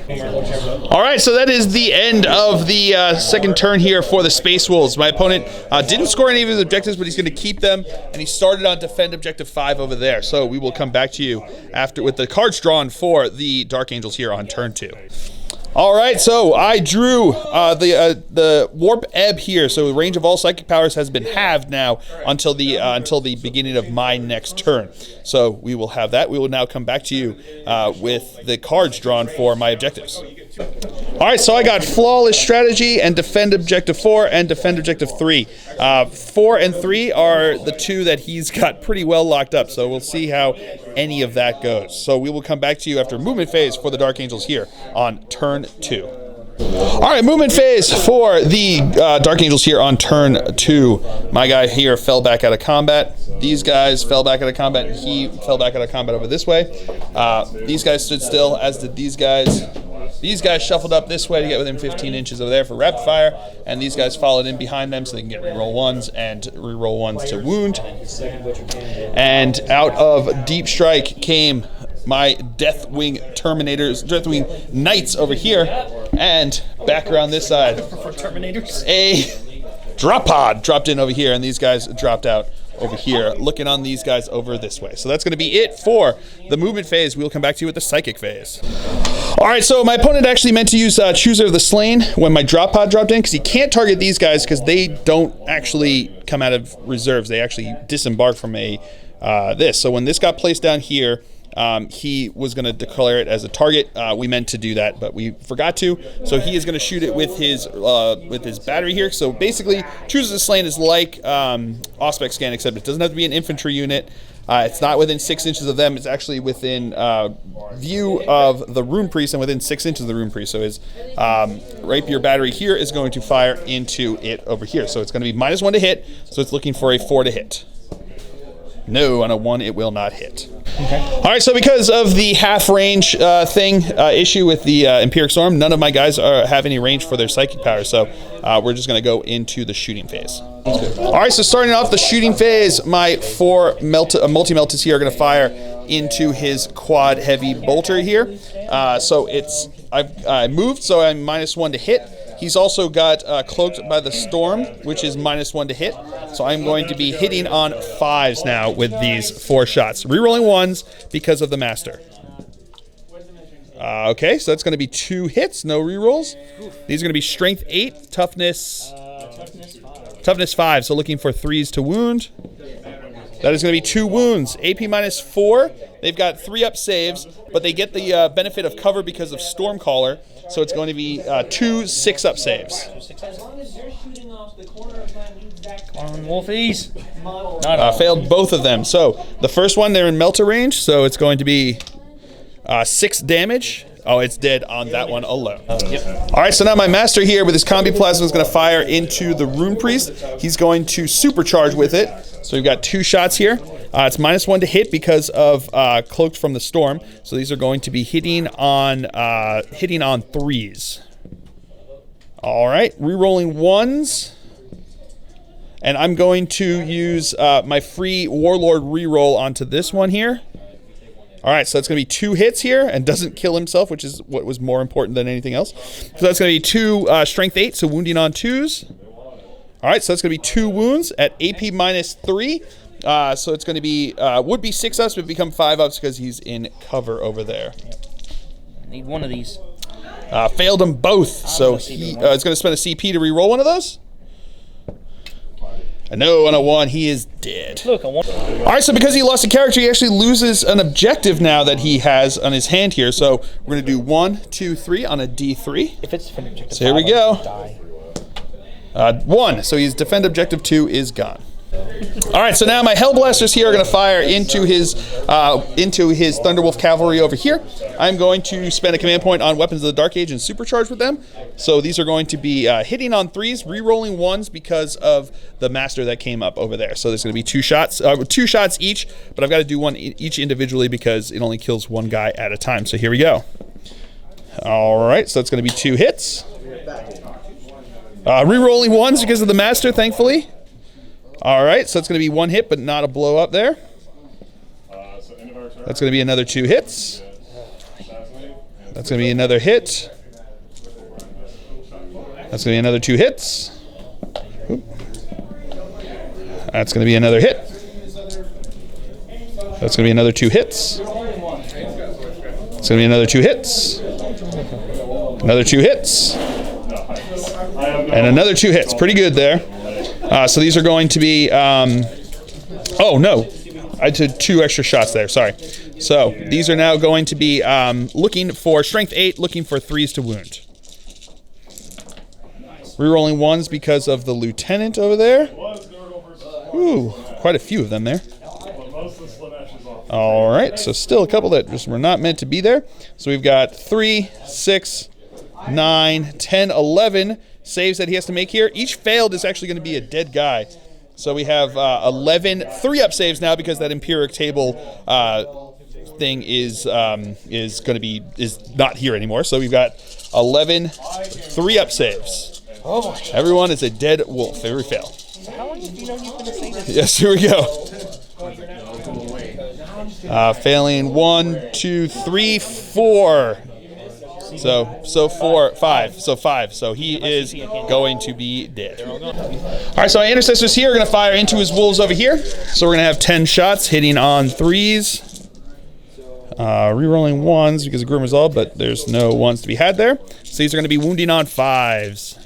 All right, so that is the end of the second turn here for the Space Wolves. My opponent didn't score any of his objectives, but he's going to keep them, and he started on defend objective 5 over there. So we will come back to you after with the cards drawn for the Dark Angels here on turn 2. All right, so I drew the Warp Ebb here. So the range of all psychic powers has been halved now until the beginning of my next turn. So we will have that. We will now come back to you with the cards drawn for my objectives. All right, so I got Flawless Strategy and Defend Objective 4 and Defend Objective 3. 4 and 3 are the 2 that he's got pretty well locked up, so we'll see how any of that goes. So we will come back to you after movement phase for the Dark Angels here on turn 2. All right, movement phase for the Dark Angels here on turn 2. My guy here fell back out of combat. These guys fell back out of combat. He fell back out of combat over this way. These guys stood still, as did these guys. These guys shuffled up this way to get within 15 inches over there for rapid fire, and these guys followed in behind them so they can get reroll 1s and reroll 1s to wound. And out of Deep Strike came my Deathwing Terminators, Deathwing Knights over here, and back around this side. A drop pod dropped in over here, and these guys dropped out over here, looking on these guys over this way. So that's going to be it for the movement phase. We'll come back to you with the psychic phase. All right, so my opponent actually meant to use Chooser of the Slain when my drop pod dropped in, because he can't target these guys because they don't actually come out of reserves. They actually disembark from this. So when this got placed down here, he was going to declare it as a target. We meant to do that, but we forgot to. So he is going to shoot it with his battery here. So basically, Choose the Slain is like Auspex Scan, except it doesn't have to be an infantry unit. It's not within 6 inches of them. It's actually within view of the Rune Priest and within 6 inches of the Rune Priest. So his rapier battery here is going to fire into it over here. So it's going to be -1 to hit. So it's looking for a 4 to hit. No, on a 1 it will not hit. Okay. All right, so because of the half range issue with the Empiric Storm, none of my guys have any range for their psychic power, so we're just going to go into the shooting phase. All right, so starting off the shooting phase, my 4 multi-meltas here are going to fire into his quad heavy bolter here. So I moved, so I'm -1 to hit. He's also got Cloaked by the Storm, which is -1 to hit. So I'm going to be hitting on 5s now with these 4 shots. Rerolling 1s because of the Master. Okay, so that's going to be 2 hits, no rerolls. These are going to be Strength 8, Toughness 5. So looking for 3s to wound. That is going to be 2 wounds. AP -4. They've got 3-up saves, but they get the benefit of cover because of Stormcaller. So it's going to be 2 6-up saves. Come on, Wolfies. Failed both of them. So the first one, they're in melter range, so it's going to be 6 damage. Oh, it's dead on that one alone. All right, so now my master here with his combi plasma is going to fire into the Rune Priest. He's going to supercharge with it. So we've got 2 shots here. It's -1 to hit because of Cloaked from the Storm. So these are going to be hitting on 3s. All right, re-rolling 1s. And I'm going to use my free Warlord reroll onto this one here. All right, so that's going to be 2 hits here and doesn't kill himself, which is what was more important than anything else. So that's going to be 2 strength 8, so wounding on 2s. All right, so that's going to be 2 wounds at AP -3. So it's going to be, would be 6 ups, but become 5 ups because he's in cover over there. Need one of these. Failed them both, so he is going to spend a CP to re-roll one of those. And no, on a 1, he is dead. Look, I want. All right, so because he lost a character, he actually loses an objective now that he has on his hand here. So we're going to do 1, 2, 3 on a D3. If it's defend objective So here we go. Die. 1, so he's defend objective 2 is gone. All right, so now my Hellblasters here are going to fire into his Thunderwolf Cavalry over here. I'm going to spend a command point on Weapons of the Dark Age and supercharge with them. So these are going to be hitting on 3s, re-rolling 1s because of the master that came up over there. So there's going to be 2 shots each, but I've got to do one each individually because it only kills 1 guy at a time. So here we go. All right, so it's going to be 2 hits. Re-rolling 1s because of the master, thankfully. All right, so it's going to be 1 hit, but not a blow up there. That's going to be another 2 hits. That's going to be another hit. That's going to be another 2 hits. Oop. That's going to be another hit. That's going to be another 2 hits. It's going to be another 2 hits. Another 2 hits. And another 2 hits. Pretty good there. So these are going to be, oh no, I did 2 extra shots there, sorry. So these are now going to be looking for strength 8, looking for 3s to wound. Rerolling 1s because of the lieutenant over there. Ooh, quite a few of them there. All right, so still a couple that just were not meant to be there. So we've got 3, 6, 9, 10, 11 saves that he has to make here. Each failed is actually going to be a dead guy. So we have 11 3-up saves now because that Empiric table thing is not here anymore. So we've got 11 3-up saves. Oh my. Everyone is a dead wolf. Every fail. So how long did you know you were going to say this? Yes, here we go. Failing 1, 2, 3, 4. So 4, 5. So 5. So he is going to be dead. All right, so my intercessors here are going to fire into his wolves over here. So we're going to have 10 shots hitting on 3s. Rerolling 1s because of Grim Resolve, but there's no 1s to be had there. So these are going to be wounding on 5s.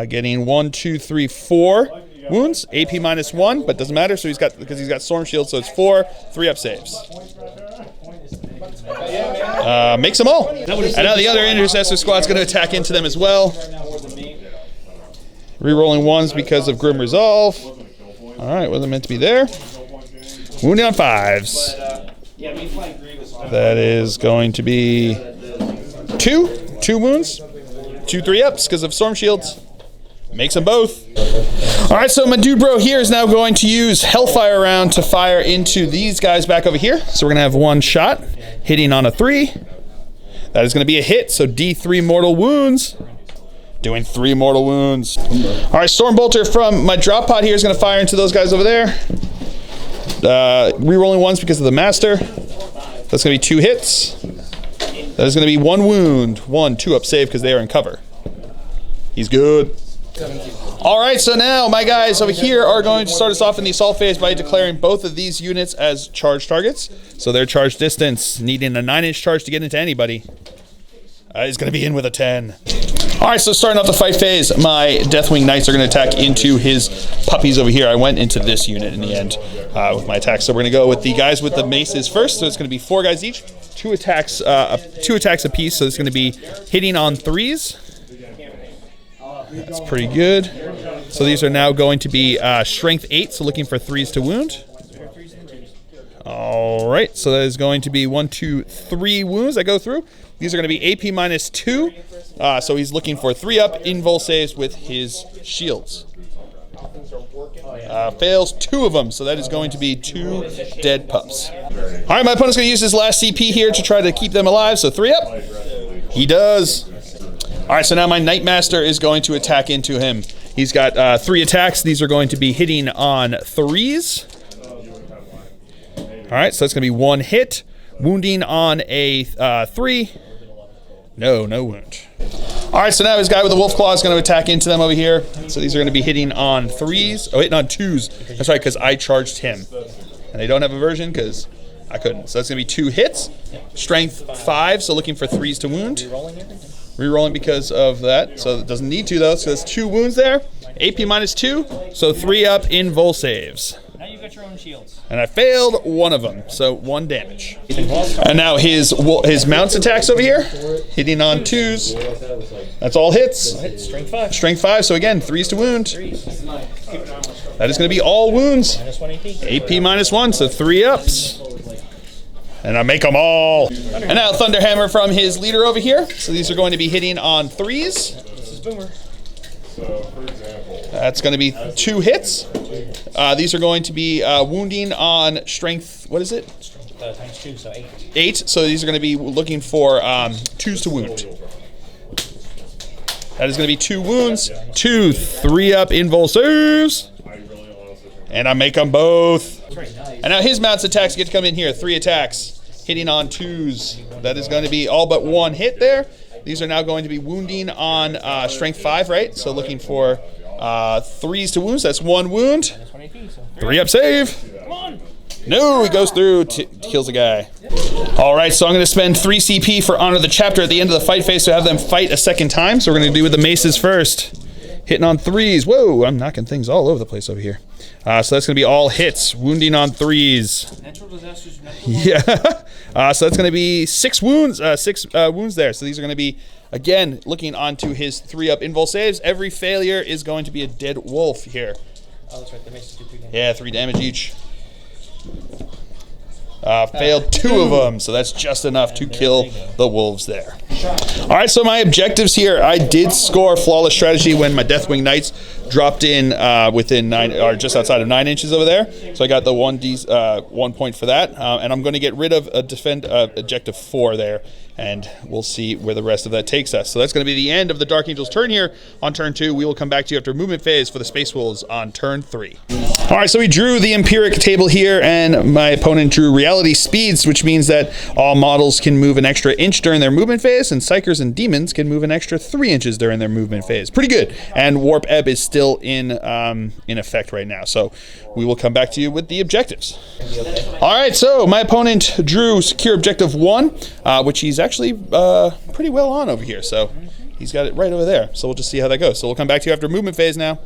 Getting 1, 2, 3, 4 wounds. AP -1, but doesn't matter. So because he's got Storm Shield, so it's 4 3-up saves. Makes them all. And now the other intercessor squad's going to attack into them as well. Rerolling 1s because of Grim Resolve. All right, wasn't meant to be there. Wounding on 5s. That is going to be 2 wounds. 2 3-ups because of Storm Shields. Makes them both. All right, so my dude bro here is now going to use Hellfire round to fire into these guys back over here. So we're going to have 1 shot hitting on a 3. That is going to be a hit, so D3 mortal wounds. Doing 3 mortal wounds. All right, Stormbolter from my drop pod here is going to fire into those guys over there. Rerolling 1s because of the master. That's going to be 2 hits. That is going to be 1 wound. 1 2-up save because they are in cover. He's good. All right, so now my guys over here are going to start us off in the assault phase by declaring both of these units as charge targets. So their charge distance, needing a 9-inch charge to get into anybody, is going to be in with a 10. All right, so starting off the fight phase, my Deathwing Knights are going to attack into his puppies over here. I went into this unit in the end with my attack. So we're going to go with the guys with the maces first. So it's going to be 4 guys each. 2 attacks apiece, so it's going to be hitting on 3s. That's pretty good. So these are now going to be strength 8, so looking for 3s to wound. All right, so that is going to be 1, 2, 3 wounds that go through. These are going to be AP minus 2, so he's looking for 3-up invul saves with his shields. Fails 2 of them, so that is going to be 2 dead pups. All right, my opponent's going to use his last CP here to try to keep them alive, so 3-up. He does. All right, so now my Knightmaster is going to attack into him. He's got 3 attacks. These are going to be hitting on 3s. All right, so that's going to be 1 hit. Wounding on a 3. No wound. All right, so now his guy with the Wolf Claw is going to attack into them over here. So these are going to be hitting on 3s. Oh, hitting on 2s. That's right, because I charged him. And they don't have a version because I couldn't. So that's going to be 2 hits. Strength 5, so looking for 3s to wound. Rerolling because of that, so it doesn't need to though. So there's 2 wounds there. AP minus 2, so 3-up invul saves. Now you've got your own shields. And I failed 1 of them, so 1 damage. And now his mounts attacks over here, hitting on 2s. That's all hits. Strength 5. Strength 5, so again, 3s to wound. That is going to be all wounds. Minus 1 AP. AP minus 1, so 3-ups. And I make them all. And now Thunderhammer from his leader over here. So these are going to be hitting on 3s. This is Boomer. That's going to be 2 hits. These are going to be wounding on strength, what is it? Times 2, so 8. 8, so these are going to be looking for 2s to wound. That is going to be 2 wounds, 2 3-up invul saves. And I make them both. And now his mounts attacks get to come in here. 3 attacks, hitting on 2s. That is going to be all but 1 hit there. These are now going to be wounding on strength 5, right? So looking for 3s to wounds. That's 1 wound. 3-up save. Come on. No, he goes through, kills a guy. All right, so I'm going to spend 3 CP for Honor the Chapter at the end of the fight phase to have them fight a second time. So we're going to do with the maces first. Hitting on 3s. Whoa, I'm knocking things all over the place over here. So that's going to be all hits. Wounding on 3s. Natural disasters. Yeah. So that's going to be 6 wounds. 6 wounds there. So these are going to be, again, looking onto his 3-up invul saves. Every failure is going to be a dead wolf here. Oh, that's right. The maces do 3 damage. Yeah, 3 damage each. Failed 2 of them, so that's just enough to kill the wolves there. All right, so my objectives here. I did score flawless strategy when my Deathwing Knights dropped in within 9 or just outside of 9 inches over there. So I got the 1 point for that, and I'm going to get rid of objective 4 there, and we'll see where the rest of that takes us. So that's going to be the end of the Dark Angel's turn here. On turn 2, we will come back to you after movement phase for the Space Wolves on turn 3. All right, so we drew the Empiric table here, and my opponent drew Reality Speeds, which means that all models can move an extra inch during their movement phase, and Psychers and Demons can move an extra 3 inches during their movement phase. Pretty good. And Warp Ebb is still in effect right now. So we will come back to you with the objectives. All right, so my opponent drew Secure Objective 1, which he's actually pretty well on over here. So he's got it right over there. So we'll just see how that goes. So we'll come back to you after movement phase now.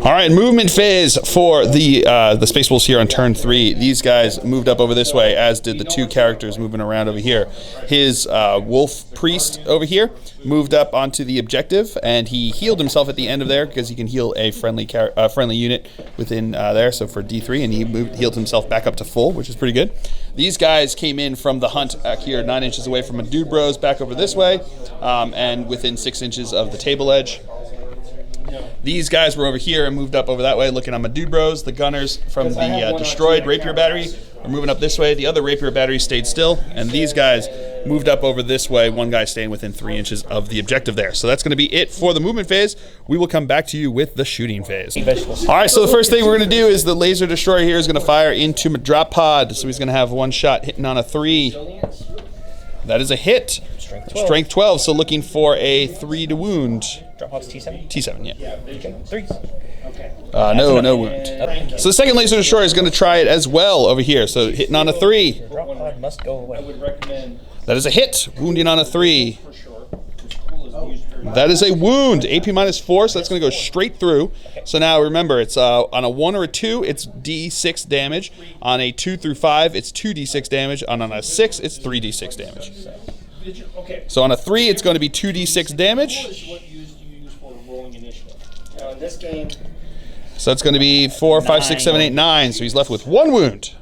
All right, movement phase for the Space Wolves here on turn 3. These guys moved up over this way, as did the 2 characters moving around over here. His Wolf Priest over here moved up onto the objective, and he healed himself at the end of there because he can heal a friendly unit within there. So for D3, and he healed himself back up to full, which is pretty good. These guys came in from the hunt back here 9 inches away from a Dude Bros back over this way, and within 6 inches of the table edge. These guys were over here and moved up over that way, looking on my Dude Bros. The gunners from the destroyed Rapier Battery are moving up this way. The other Rapier Battery stayed still, and these guys moved up over this way. One guy staying within 3 inches of the objective there. So that's going to be it for the movement phase. We will come back to you with the shooting phase. All right, so the first thing we're going to do is the Laser Destroyer here is going to fire into my drop pod. So he's going to have 1 shot hitting on a 3. That is a hit. Strength 12, so looking for a 3 to wound. Drop pod's T7? T7, yeah. Okay, 3s. No wound. So the second Laser Destroyer is going to try it as well over here. So hitting on a 3. Drop pod must go away. That is a hit. Wounding on a 3. That is a wound. AP -4, so that's going to go straight through. So now remember, it's on a 1 or a 2, it's D6 damage. On a 2 through 5, it's 2d6 damage. And on a 6, it's 3d6 damage. So on a 3, it's going to be 2d6 damage. What use do you use for rolling initiative? Now in this game, So that's going to be 4, 5, 6, 7, 8, 9. So he's left with 1 wound.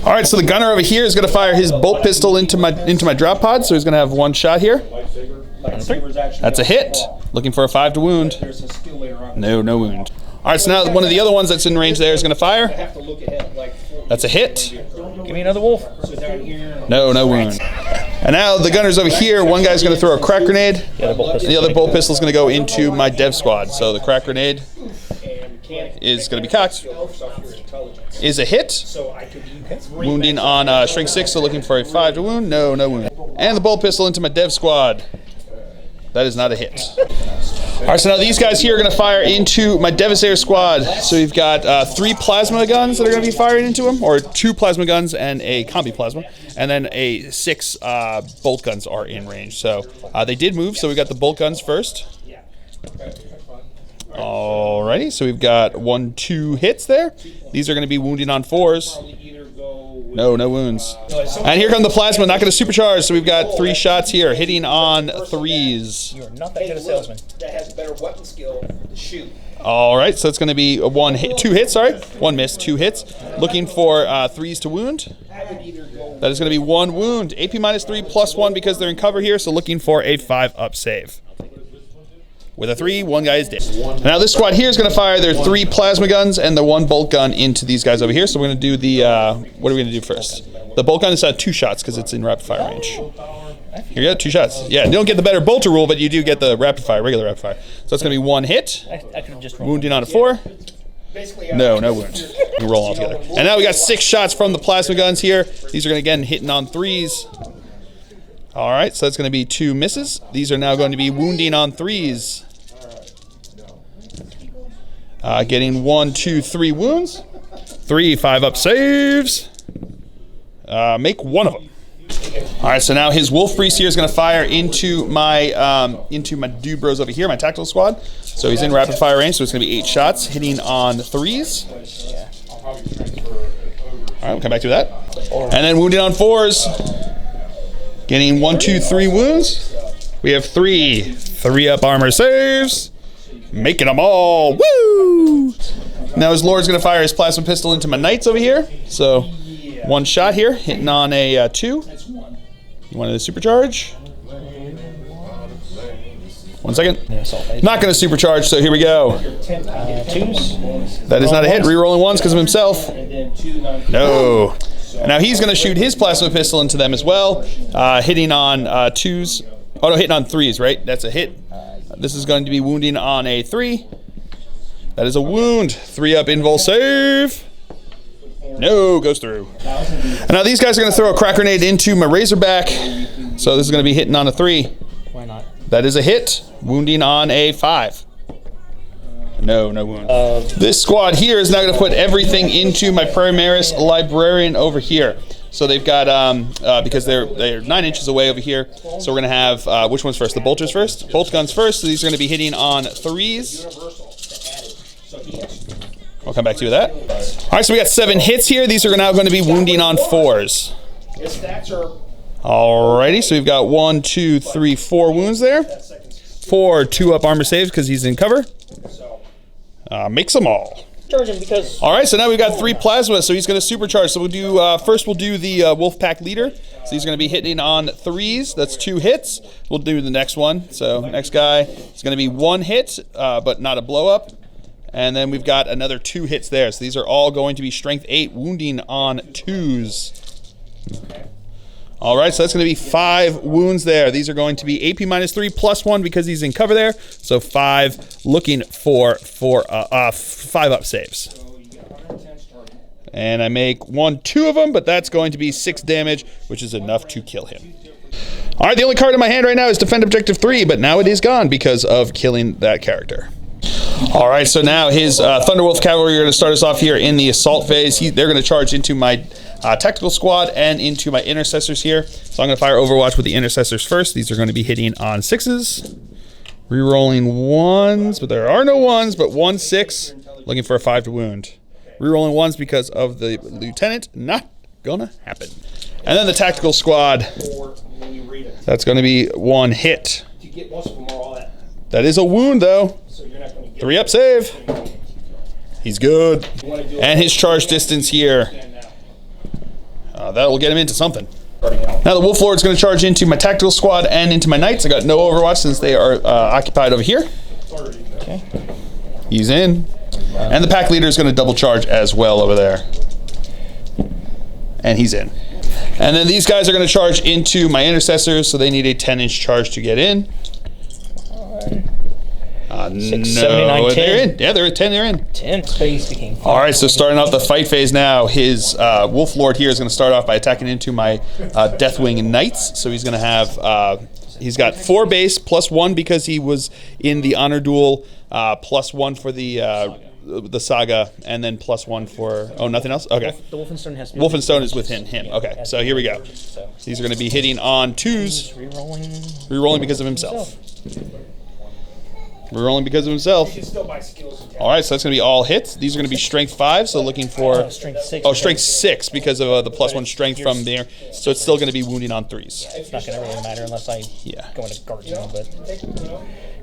All right, so the gunner over here is going to fire his bolt pistol into my drop pod. So he's going to have 1 shot here. That's a hit. Looking for a 5 to wound. there's a skill later on. No wound. All right, so now one of the other ones that's in range there is going to fire. I have to look ahead like 4. That's a hit. Give me another wolf. So down here. No wound. And now the gunner's over here. One guy's going to throw a crack grenade. The other bolt pistol. The other bolt pistol is going to go into my dev squad. So the crack grenade is going to be cocked. Is a hit. So I could Wounding on strength 6, so looking for a 5 to wound. No wound. And the bolt pistol into my dev squad. That is not a hit. All right, so now these guys here are going to fire into my Devastator squad. So we've got 3 plasma guns that are going to be firing into them, or 2 plasma guns and a combi plasma, and then 6 bolt guns are in range. So they did move, so we got the bolt guns first. Alrighty, so we've got 1, 2 hits there. These are going to be wounding on 4s. No wounds. And here comes the plasma, not going to supercharge. So we've got 3 shots here, hitting on 3s. You are not that good a salesman. that has better weapon skill to shoot. All right, so it's going to be a 2 hits. Sorry, 1 miss, 2 hits. Looking for 3s to wound. That is going to be 1 wound. AP -3 +1 because they're in cover here. So looking for a 5-up save. With a 3, 1 guy is dead. Now this squad here is going to fire their 3 plasma guns and the 1 bolt gun into these guys over here. So we're going to do the, what are we going to do first? The bolt gun is 2 shots because it's in rapid fire range. Here you go, 2 shots. Yeah, you don't get the better bolter rule, but you do get the rapid fire, regular rapid fire. So that's going to be 1 hit. I could have just rolled. Wounding on a 4. No wound. We roll all together. And now we got 6 shots from the plasma guns here. These are going to again hitting on 3s. All right, so that's going to be 2 misses. These are now going to be wounding on 3s. Getting 1, 2, 3 wounds. 3 5-up saves. Make 1 of them. All right, so now his Wolf Priest here is going to fire into my dude bros over here, my tactical squad. So he's in rapid fire range, so it's going to be 8 shots, hitting on 3s. All right, we'll come back to that. And then wounding on 4s. Getting 1, 2, 3 wounds. We have 3 3-up armor saves. Making them all. Woo! Now his Lord's going to fire his plasma pistol into my knights over here. So 1 shot here, hitting on a 2. You wanted to supercharge? 1 second. Not going to supercharge, so here we go. 2s. That is not a hit. Rerolling 1s because of himself. No. Now he's going to shoot his plasma pistol into them as well, hitting on 2s. Oh no, hitting on 3s, right? That's a hit. This is going to be wounding on a 3. That is a wound. 3-up invul save. No, goes through. And now these guys are going to throw a crack grenade into my Razorback. So this is going to be hitting on a 3. Why not? That is a hit. Wounding on a 5. No wound. This squad here is now going to put everything into my Primarch Librarian over here. So they've got, because they're 9 inches away over here, so we're going to have, which one's first? The bolters first? Bolt guns first, so these are going to be hitting on 3s. I'll come back to you with that. All right, so we got 7 hits here. These are now going to be wounding on 4s. Alrighty, so we've got 1, 2, 3, 4 wounds there. 4 2-up armor saves because he's in cover. Makes them all. Charging because. All right, so now we've got 3 plasma, so he's going to supercharge. So we'll do first. We'll do the Wolfpack leader. So he's going to be hitting on 3s. That's 2 hits. We'll do the next one. So next guy is going to be 1 hit, but not a blow up. And then we've got another 2 hits there. So these are all going to be strength 8, wounding on 2s. All right, so that's going to be 5 wounds there. These are going to be AP -3 +1 because he's in cover there. So 5, looking for 5-up saves. And I make 1, 2 of them, but that's going to be 6 damage, which is enough to kill him. All right, the only card in my hand right now is Defend Objective 3, but now it is gone because of killing that character. All right, so now his Thunderwolf Cavalry are going to start us off here in the assault phase. They're going to charge into my tactical squad and into my intercessors here. So I'm going to fire Overwatch with the intercessors first. These are going to be hitting on 6s. Rerolling ones, but there are no ones, but 1, 6. Looking for a 5 to wound. Rerolling ones because of the lieutenant. Not gonna happen. And then the tactical squad. That's gonna be 1 hit. That is a wound though. 3 up save. He's good. And his charge distance here. That will get him into something. Now the Wolf Lord's going to charge into my tactical squad and into my knights. I got no Overwatch since they are occupied over here. Okay. He's in. And the pack leader is going to double charge as well over there. And he's in. And then these guys are going to charge into my intercessors, so they need a 10-inch charge to get in. 6, No, 79, 10. they're in. Yeah, they're at 10. They're in. 10 space became 5. All right, so starting off the fight phase now, his Wolf Lord here is going to start off by attacking into my Deathwing Knights. So he's going to have, he's got 4 base, +1 because he was in the honor duel, +1 for the saga, and then +1 for, oh, nothing else? Okay. The Wolfenstone has to be Wolfenstone is with him. Okay, so here we go. These are going to be hitting on 2s, rerolling because of himself. Rerolling because of himself. All right, so that's going to be all hits. These are going to be strength 5, so looking for... strength 6. Oh, strength 6 because of the +1 strength from there. So it's still going to be wounding on 3s. It's not going to really matter unless I go into guardian, but...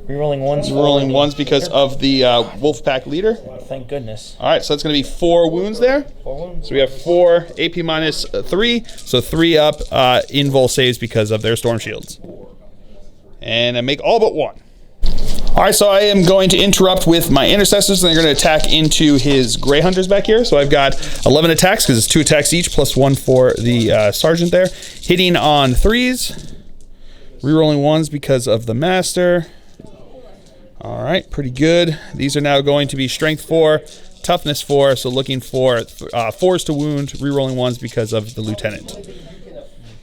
Rerolling 1s. Rerolling 1s because of the Wolf Pack leader. Thank goodness. All right, so that's going to be 4 wounds there. 4 wounds. So we have 4 AP minus 3, so 3 up invul saves because of their storm shields. And I make all but 1. All right, so I am going to interrupt with my intercessors, and they're going to attack into his Grey Hunters back here. So I've got 11 attacks, because it's 2 attacks each, +1 for the sergeant there. Hitting on 3s. Rerolling 1s because of the master. All right, pretty good. These are now going to be strength 4, toughness 4, so looking for 4s to wound. Rerolling 1s because of the lieutenant.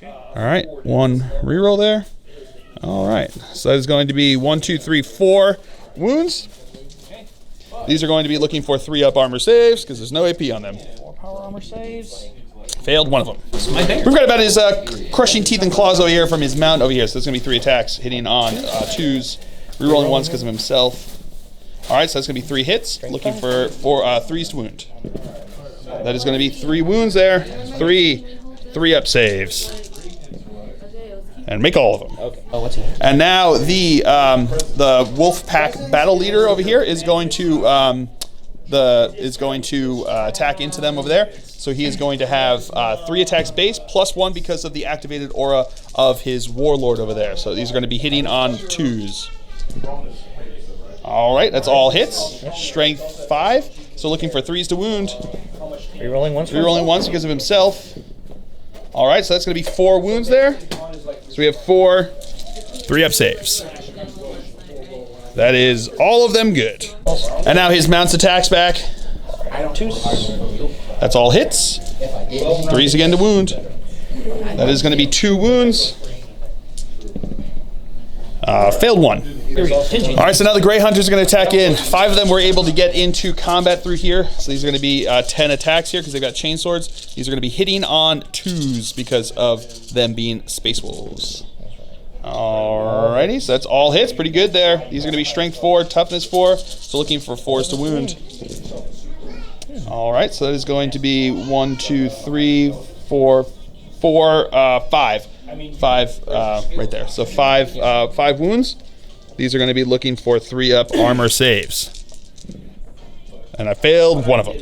All right, 1 reroll there. All right, so that is going to be 1, 2, 3, 4 wounds. These are going to be looking for 3 up armor saves because there's no AP on them. 4 power armor saves. Failed one of them. We've got about his crushing teeth and claws over here from his mount over here, so that's going to be 3 attacks, hitting on 2s, rerolling 1s because of himself. All right, so that's going to be 3 hits, looking for 3s to wound. That is going to be 3 wounds there, 3 up saves. And make all of them. Okay. Oh, what's he? And now the Wolf Pack battle leader over here is going to attack into them over there. So he is going to have 3 attacks base +1 because of the activated aura of his warlord over there. So these are going to be hitting on 2s. All right, that's all hits. Strength 5. So looking for 3s to wound. Rerolling 1s. Rerolling 1s because of himself. All right, so that's going to be 4 wounds there. So we have 4 3 up saves. That is all of them good. And now his mounts attacks back. 2s. That's all hits. 3s again to wound. That is going to be 2 wounds. Failed 1. All right, so now the Grey Hunters are going to attack in. 5 of them were able to get into combat through here. So these are going to be 10 attacks here because they've got chain swords. These are going to be hitting on 2s because of them being Space Wolves. Alrighty, so that's all hits. Pretty good there. These are going to be strength 4, toughness 4. So looking for 4s to wound. All right, so that is going to be 1, 2, 3, 4, 5. 5 right there. So 5 wounds. These are going to be looking for 3 up armor saves. And I failed one of them.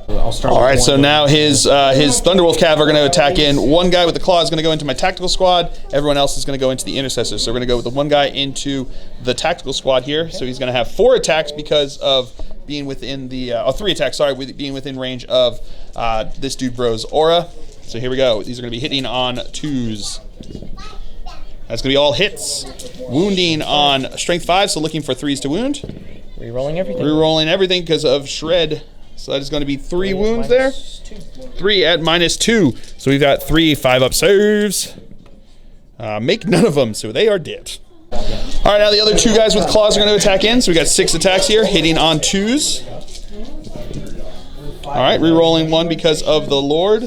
All right, so now his Thunderwolf Cav are going to attack in. 1 guy with the claw is going to go into my tactical squad. Everyone else is going to go into the intercessors. So we're going to go with the 1 guy into the tactical squad here. So he's going to have 4 attacks because of being within the 3 attacks. Sorry, with being within range of this dude bro's aura. So here we go. These are going to be hitting on 2s. That's going to be all hits. Wounding on strength 5, so looking for 3s to wound. Rerolling everything. Rerolling everything because of shred. So that is going to be 3 wounds there. 3 at -2. So we've got 3 5 up saves. Make none of them, so they are dead. All right, now the other 2 guys with claws are going to attack in. So we got 6 attacks here, hitting on 2s. All right, rerolling 1 because of the Lord.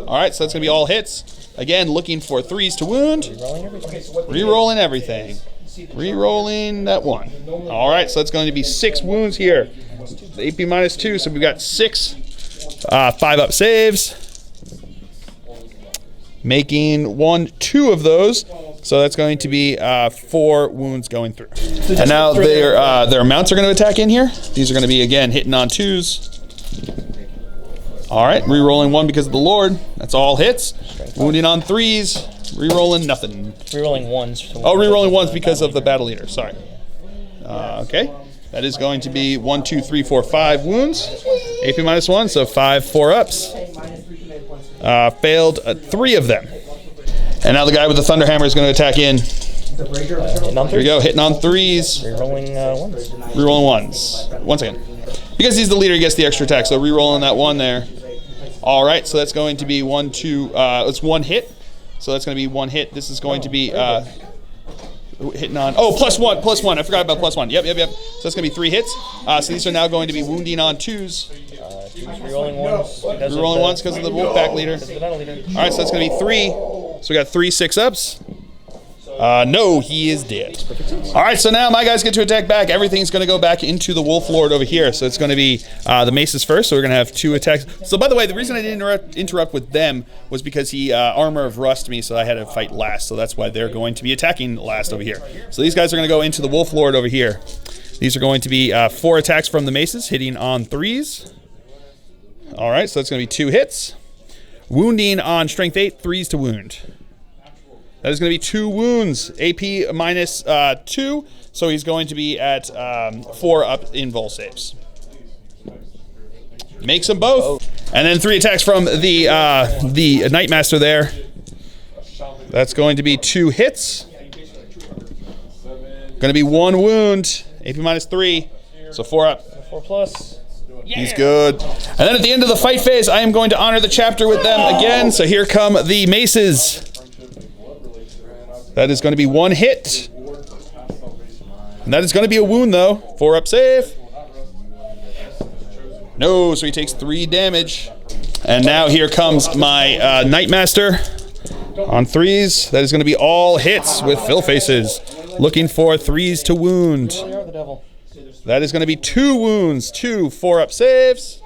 All right, so that's going to be all hits. Again, looking for 3s to wound. Rerolling everything. Rerolling everything. Re-rolling that 1. All right, so that's going to be 6 wounds here. AP -2, so we've got 6 5-up saves. Making 1, 2 of those. So that's going to be 4 wounds going through. And now their mounts are going to attack in here. These are going to be, again, hitting on 2s. All right, re-rolling 1 because of the Lord. That's all hits. Wounding on 3s. Re-rolling nothing. Re-rolling 1s. Oh, re-rolling 1s because of the battle leader. Sorry. Okay. That is going to be 1, 2, 3, 4, 5 wounds. AP -1, so 5 4-ups. Failed 3 of them. And now the guy with the Thunder Hammer is going to attack in. Here we go, hitting on 3s. Re-rolling 1s. Re-rolling 1s. 1 second. Because he's the leader, he gets the extra attack, so re-rolling that 1 there. All right, so that's going to be 1, 2, it's 1 hit. So that's going to be 1 hit. This is going to be hitting on, oh, +1. I forgot about +1. Yep. So that's going to be 3 hits. So these are now going to be wounding on 2s. Re-rolling 1s. Re-rolling 1s because of the Wolfpack leader. All right, so that's going to be 3. So we got 3 6-ups. No, he is dead. All right, so now my guys get to attack back. Everything's going to go back into the Wolf Lord over here. So it's going to be the maces first. So we're going to have 2 attacks. So by the way, the reason I didn't interrupt with them was because he armor of rust me, so I had to fight last. So that's why they're going to be attacking last over here. So these guys are going to go into the Wolf Lord over here. These are going to be 4 attacks from the maces, hitting on 3s. All right, so that's going to be 2 hits. Wounding on strength 8, 3s to wound. That is going to be 2 wounds, AP -2, so he's going to be at 4 up in vol saves. Makes them both. And then 3 attacks from the Knightmaster there. That's going to be 2 hits. Going to be 1 wound, AP -3, so 4 up. 4+. Yeah. He's good. And then at the end of the fight phase, I am going to honor the chapter with them again. So here come the maces. That is going to be 1 hit. And that is going to be a wound, though. 4-up save. No, so he takes 3 damage. And now here comes my Knightmaster on 3s. That is going to be all hits with fill faces. Looking for 3s to wound. That is going to be 2 wounds, 2 4-up saves.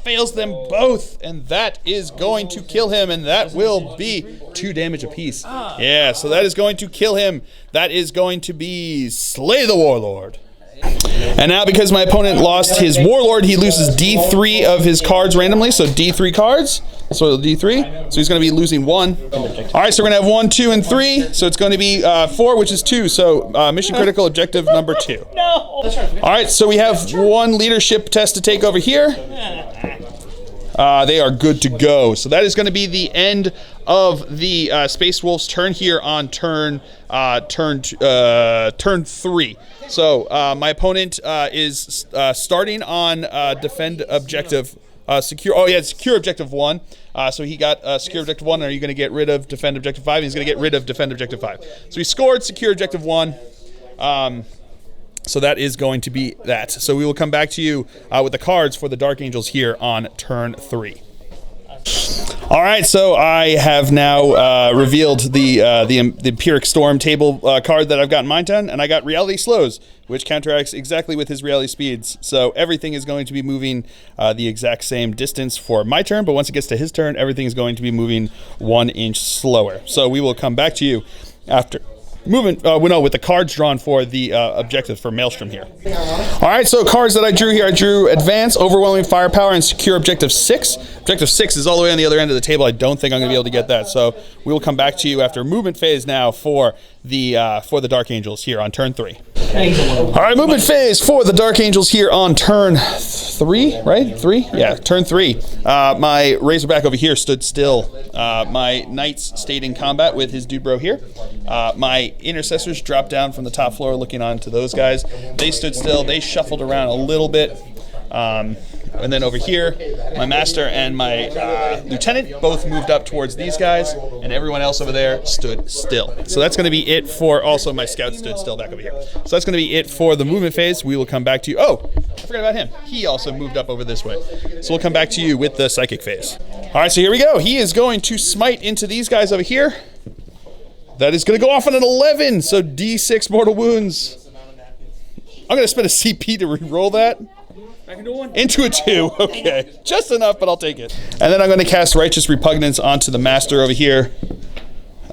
Fails them both, and that is going to kill him, and that will be 2 damage apiece. Yeah, so that is going to kill him. That is going to be Slay the Warlord. And now because my opponent lost his Warlord, he loses D3 of his cards randomly, so D3 cards. So D3, so he's going to be losing 1. All right, so we're going to have 1, 2, and 3. So it's going to be 4, which is 2. So mission critical objective number 2. No. All right, so we have 1 leadership test to take over here. They are good to go. So that is going to be the end of the Space Wolf's turn here on turn 3. So my opponent is starting on defend objective. Secure. Oh yeah, secure objective 1. So he got secure objective 1. Are you going to get rid of defend objective 5? He's going to get rid of defend objective 5. So he scored secure objective 1. So that is going to be that. So we will come back to you with the cards for the Dark Angels here on turn 3. All right, so I have now revealed the Empiric Storm table card that I've got in my turn, and I got Reality Slows, which counteracts exactly with his Reality Speeds. So everything is going to be moving the exact same distance for my turn, but once it gets to his turn, everything is going to be moving 1 inch slower. So we will come back to you after movement, with the cards drawn for the objectives for Maelstrom here. All right, so cards that I drew here, I drew Advance, Overwhelming Firepower, and Secure Objective 6. Objective 6 is all the way on the other end of the table. I don't think I'm going to be able to get that, so we will come back to you after movement phase now for the Dark Angels here on turn 3. All right, movement phase for the Dark Angels here on turn 3, right? 3? Yeah, turn 3. My Razorback over here stood still. My Knights stayed in combat with his dude bro here. My Intercessors dropped down from the top floor looking on to those guys. They stood still. They shuffled around a little bit. And then over here, my Master and my Lieutenant both moved up towards these guys, and everyone else over there stood still. So that's going to be it for, also my Scout stood still back over here. So that's going to be it for the movement phase. We will come back to you. Oh, I forgot about him. He also moved up over this way. So we'll come back to you with the Psychic phase. All right, so here we go. He is going to smite into these guys over here. That is going to go off on an 11, so D6 mortal wounds. I'm going to spend a CP to re-roll that. Into a 2. Okay. Just enough, but I'll take it. And then I'm going to cast Righteous Repugnance onto the Master over here.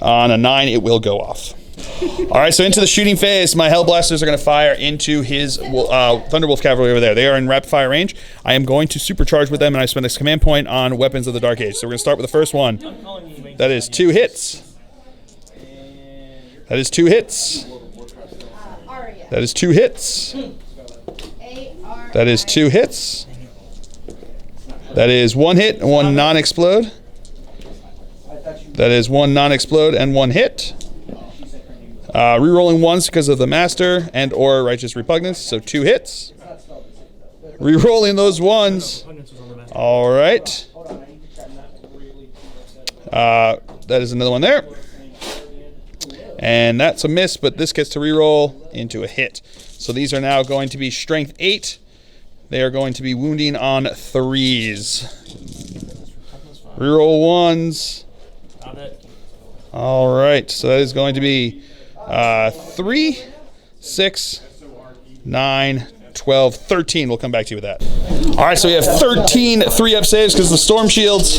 On a 9, it will go off. All right, so into the shooting phase, my Hellblasters are going to fire into his Thunderwolf Cavalry over there. They are in rapid fire range. I am going to supercharge with them, and I spend a command point on Weapons of the Dark Age. So we're going to start with the first one. That is 2 hits. That is 2 hits. That is 2 hits. That is 2 hits. That is 1 hit and 1 non-explode. That is 1 non-explode and 1 hit. Rerolling ones because of the Master and or Righteous Repugnance, so 2 hits. Rerolling those ones. All right. That is another one there. And that's a miss, but this gets to reroll into a hit. So these are now going to be Strength 8. They are going to be wounding on 3s. Reroll 1s. All right, so that is going to be 3, 6, 9, 12, 13. We'll come back to you with that. All right, so we have 13 3-up saves because of the Storm Shields.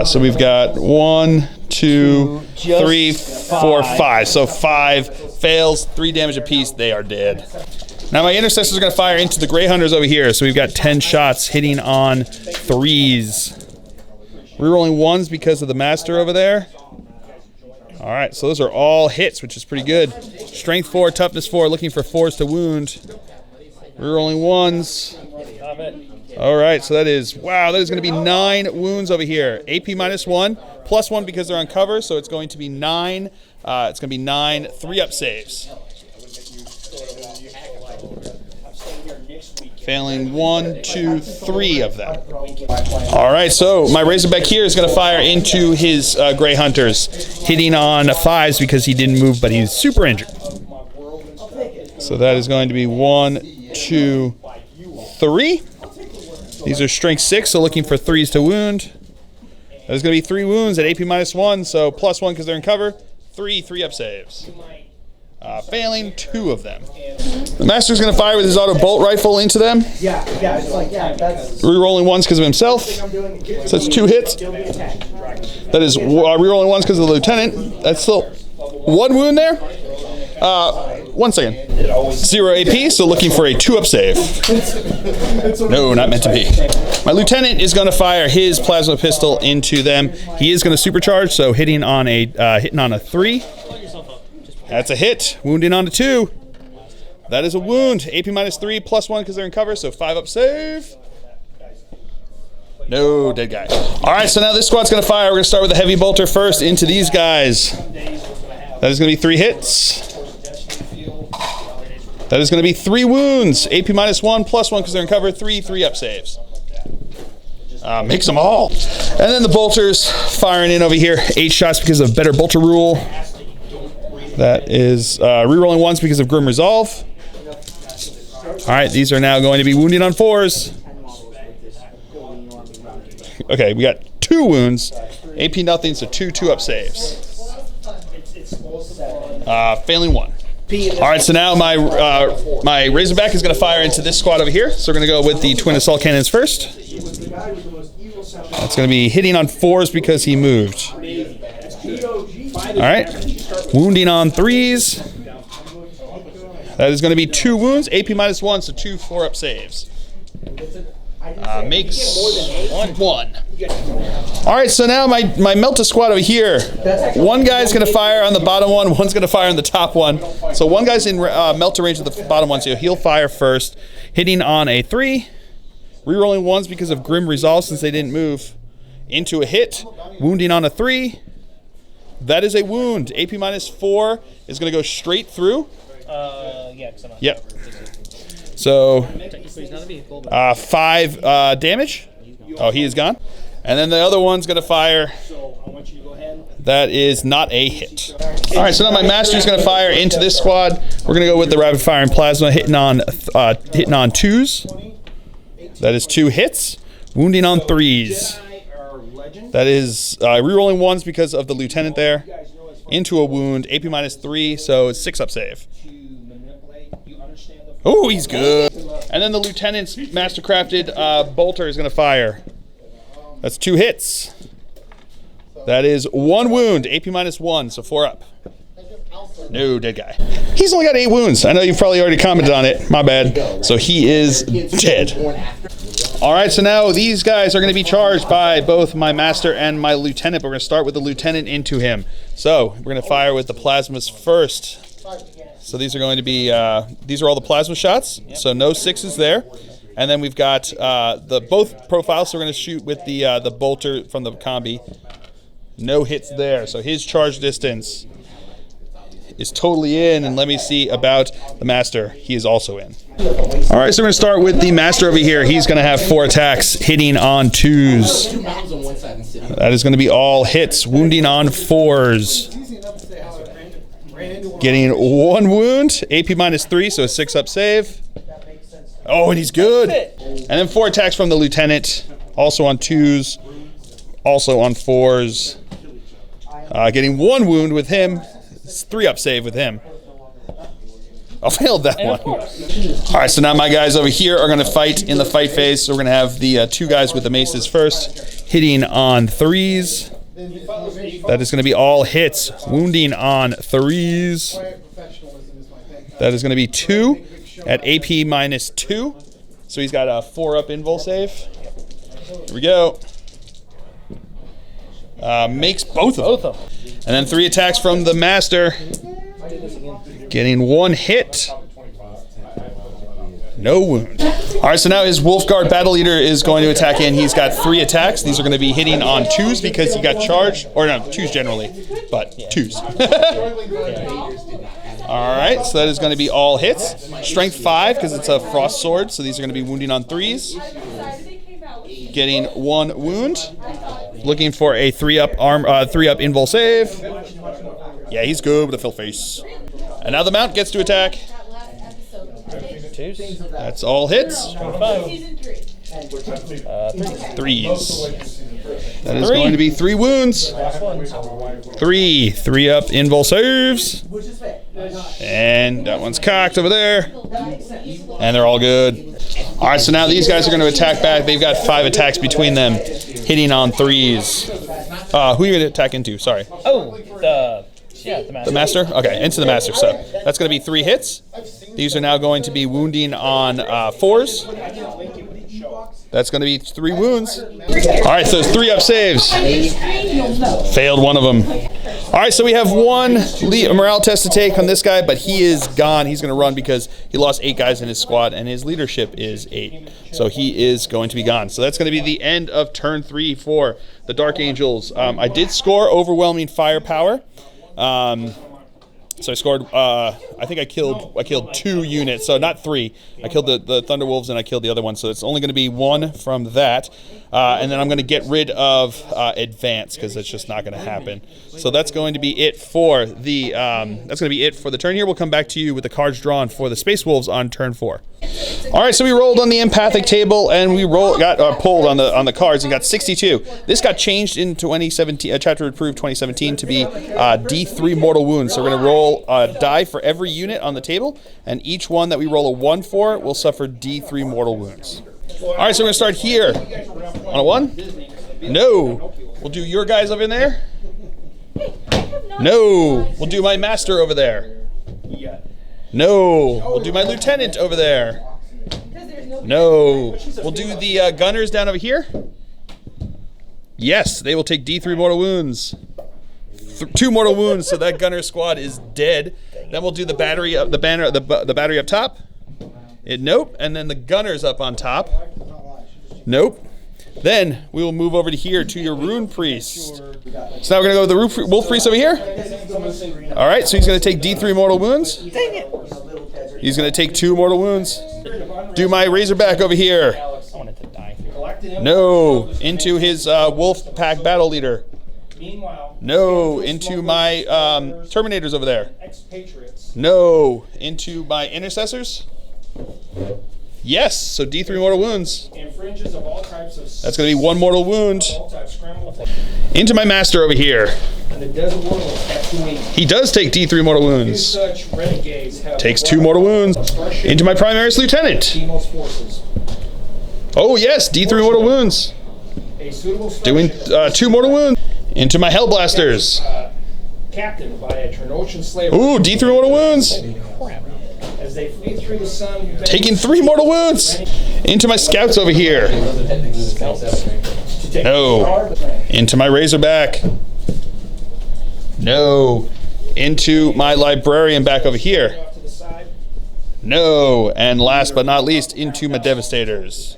So we've got 1, 2, 3, 4, 5. So 5 fails, 3 damage apiece. They are dead. Now my Intercessors are going to fire into the Grey Hunters over here. So we've got 10 shots hitting on 3s. Rerolling 1s because of the Master over there. All right, so those are all hits, which is pretty good. Strength 4, Toughness 4, looking for 4s to wound. Rerolling 1s. All right, so that is, wow, that is going to be 9 wounds over here. AP -1, +1 because they're on cover, so it's going to be 9. It's going to be 9 3-up saves. Failing 1, 2, 3 of them. All right, so my Razorback here is going to fire into his Grey Hunters, hitting on 5s because he didn't move, but he's super injured. So that is going to be 1, 2, 3. These are Strength 6, so looking for 3s to wound. There's going to be 3 wounds at AP -1, so +1 because they're in cover. 3 3-up saves. Failing 2 of them. The Master's going to fire with his auto bolt rifle into them. Rerolling 1s because of himself. So that's 2 hits. That is rerolling 1s because of the Lieutenant. That's still 1 wound there. 1 second. 0 AP, so looking for a 2-up save. No, not meant to be. My Lieutenant is going to fire his plasma pistol into them. He is going to supercharge, so hitting on a 3. That's a hit. Wounding on a 2. That is a wound. AP -3, +1 because they're in cover, so 5-up save. No, dead guy. All right, so now this squad's going to fire. We're going to start with the Heavy Bolter first into these guys. That is going to be 3 hits. That is going to be 3 wounds. AP -1, +1 because they're in cover. 3 3-up saves. Makes them all. And then the Bolters firing in over here. 8 shots because of better Bolter rule. That is rerolling 1s because of Grim Resolve. All right, these are now going to be wounding on 4s. Okay, we got 2 wounds. AP nothing, so 2 2-up saves. Failing 1. All right, so now my Razorback is going to fire into this squad over here. So we're going to go with the Twin Assault Cannons first. That's going to be hitting on 4s because he moved. All right, wounding on 3s. That is going to be 2 wounds, AP -1, so 2 4-up saves. Makes 1. All right, so now my Melta squad over here. 1 guy's going to fire on the bottom one, 1's going to fire on the top one. So 1 guy's in Melta range of the bottom one, so he'll fire first, hitting on a 3. Rerolling 1s because of Grim Resolve since they didn't move. Into a hit, wounding on a 3. That is a wound. AP -4 is going to go straight through. Yeah, because I'm not. Yep. So, 5 damage. Oh, he is gone. And then the other one's going to fire. That is not a hit. All right, so now my Master's going to fire into this squad. We're going to go with the rapid fire and plasma, hitting on 2s. That is 2 hits. Wounding on 3s. That is rerolling ones because of the lieutenant there. Into a wound, AP -3, so it's 6-up save. Oh, he's good. And then the lieutenant's mastercrafted bolter is going to fire. That's 2 hits. That is 1 wound, AP -1, so 4-up. No, dead guy. He's only got 8 wounds. I know you've probably already commented on it. My bad. So he is dead. All right, so now these guys are going to be charged by both my master and my lieutenant. But we're going to start with the lieutenant into him. So we're going to fire with the plasmas first. So these are going to be, these are all the plasma shots. So no 6s there. And then we've got the both profiles. So we're going to shoot with the bolter from the combi. No hits there. So his charge distance is totally in, and let me see about the master. He is also in. All right, so we're going to start with the master over here. He's going to have 4 attacks, hitting on 2s. That is going to be all hits, wounding on 4s. Getting 1 wound, AP -3, so a 6-up save. Oh, and he's good. And then 4 attacks from the lieutenant, also on 2s, also on 4s. Getting 1 wound with him. It's 3-up save with him. I failed that one. All right, so now my guys over here are going to fight in the fight phase. So we're going to have the 2 guys with the maces first, hitting on 3s. That is going to be all hits, wounding on 3s. That is going to be 2 at AP -2. So he's got a 4-up invul save. Here we go. Makes both of them. And then 3 attacks from the master. Getting 1 hit. No wound. All right, so now his Wolfguard battle leader is going to attack in. He's got 3 attacks. These are going to be hitting on 2s because he got charged. Or no, 2s generally, but 2s. All right, so that is going to be all hits. Strength 5 because it's a frost sword. So these are going to be wounding on 3s. Getting 1 wound. Looking for a 3-up invul save. Yeah, he's good with a fill face. And now the mount gets to attack. 2s. That's all hits. 3s. That is going to be 3 wounds. 3-up invul saves. And that one's cocked over there. And they're all good. All right, so now these guys are going to attack back. They've got 5 attacks between them, hitting on 3s. Who are you going to attack into? Sorry. Oh, the master. The master? Okay, into the master. So that's going to be 3 hits. These are now going to be wounding on 4s. That's going to be 3 wounds. All right, so it's 3-up saves. Failed one of them. All right, so we have 1 morale test to take on this guy, but he is gone. He's going to run because he lost 8 guys in his squad, and his leadership is 8. So he is going to be gone. So that's going to be the end of turn 3 for the Dark Angels. I did score overwhelming firepower. So I scored, I think I killed 2 units, so not 3. I killed the Thunderwolves and I killed the other one, so it's only going to be 1 from that. And then I'm going to get rid of advance because it's just not going to happen. So that's going to be it for the turn here. We'll come back to you with the cards drawn for the Space Wolves on turn 4. All right, so we rolled on the empathic table and we got pulled on the cards and got 62. This got changed in 2017, chapter approved 2017 to be D3 mortal wounds. So we're going to roll a die for every unit on the table, and each one that we roll a 1 for will suffer D3 mortal wounds. All right, so we're going to start here. On a 1? No. We'll do your guys over in there. No. We'll do my master over there. No. We'll do my lieutenant over there. No. We'll do the gunners down over here. Yes, they will take D3 mortal wounds. 2 mortal wounds, so that gunner squad is dead. Then we'll do the battery up, the battery up top. Nope. And then the gunners up on top. Nope. Then we will move over to here to your Rune Priest. So now we're going to go with the Wolf Priest over here. All right, so he's going to take D3 mortal wounds. Dang it. He's going to take 2 mortal wounds. Do my Razorback over here. No. Into his Wolf Pack Battle Leader. No. Into my Terminators over there. No. Into my Intercessors. Yes, so D3 mortal wounds. That's going to be 1 mortal wound. Into my master over here. He does take D3 mortal wounds. Takes 2 mortal wounds. Into my Primarch lieutenant. Oh yes, D3 mortal wounds. Doing 2 mortal wounds. Into my Hellblasters. Captain by a Trinocean slave. Ooh, D3 mortal wounds. As they flee through the sun, Taking 3 mortal wounds. Into my scouts over here. No. Into my Razorback. No. Into my librarian back over here. No. And last but not least, into my Devastators.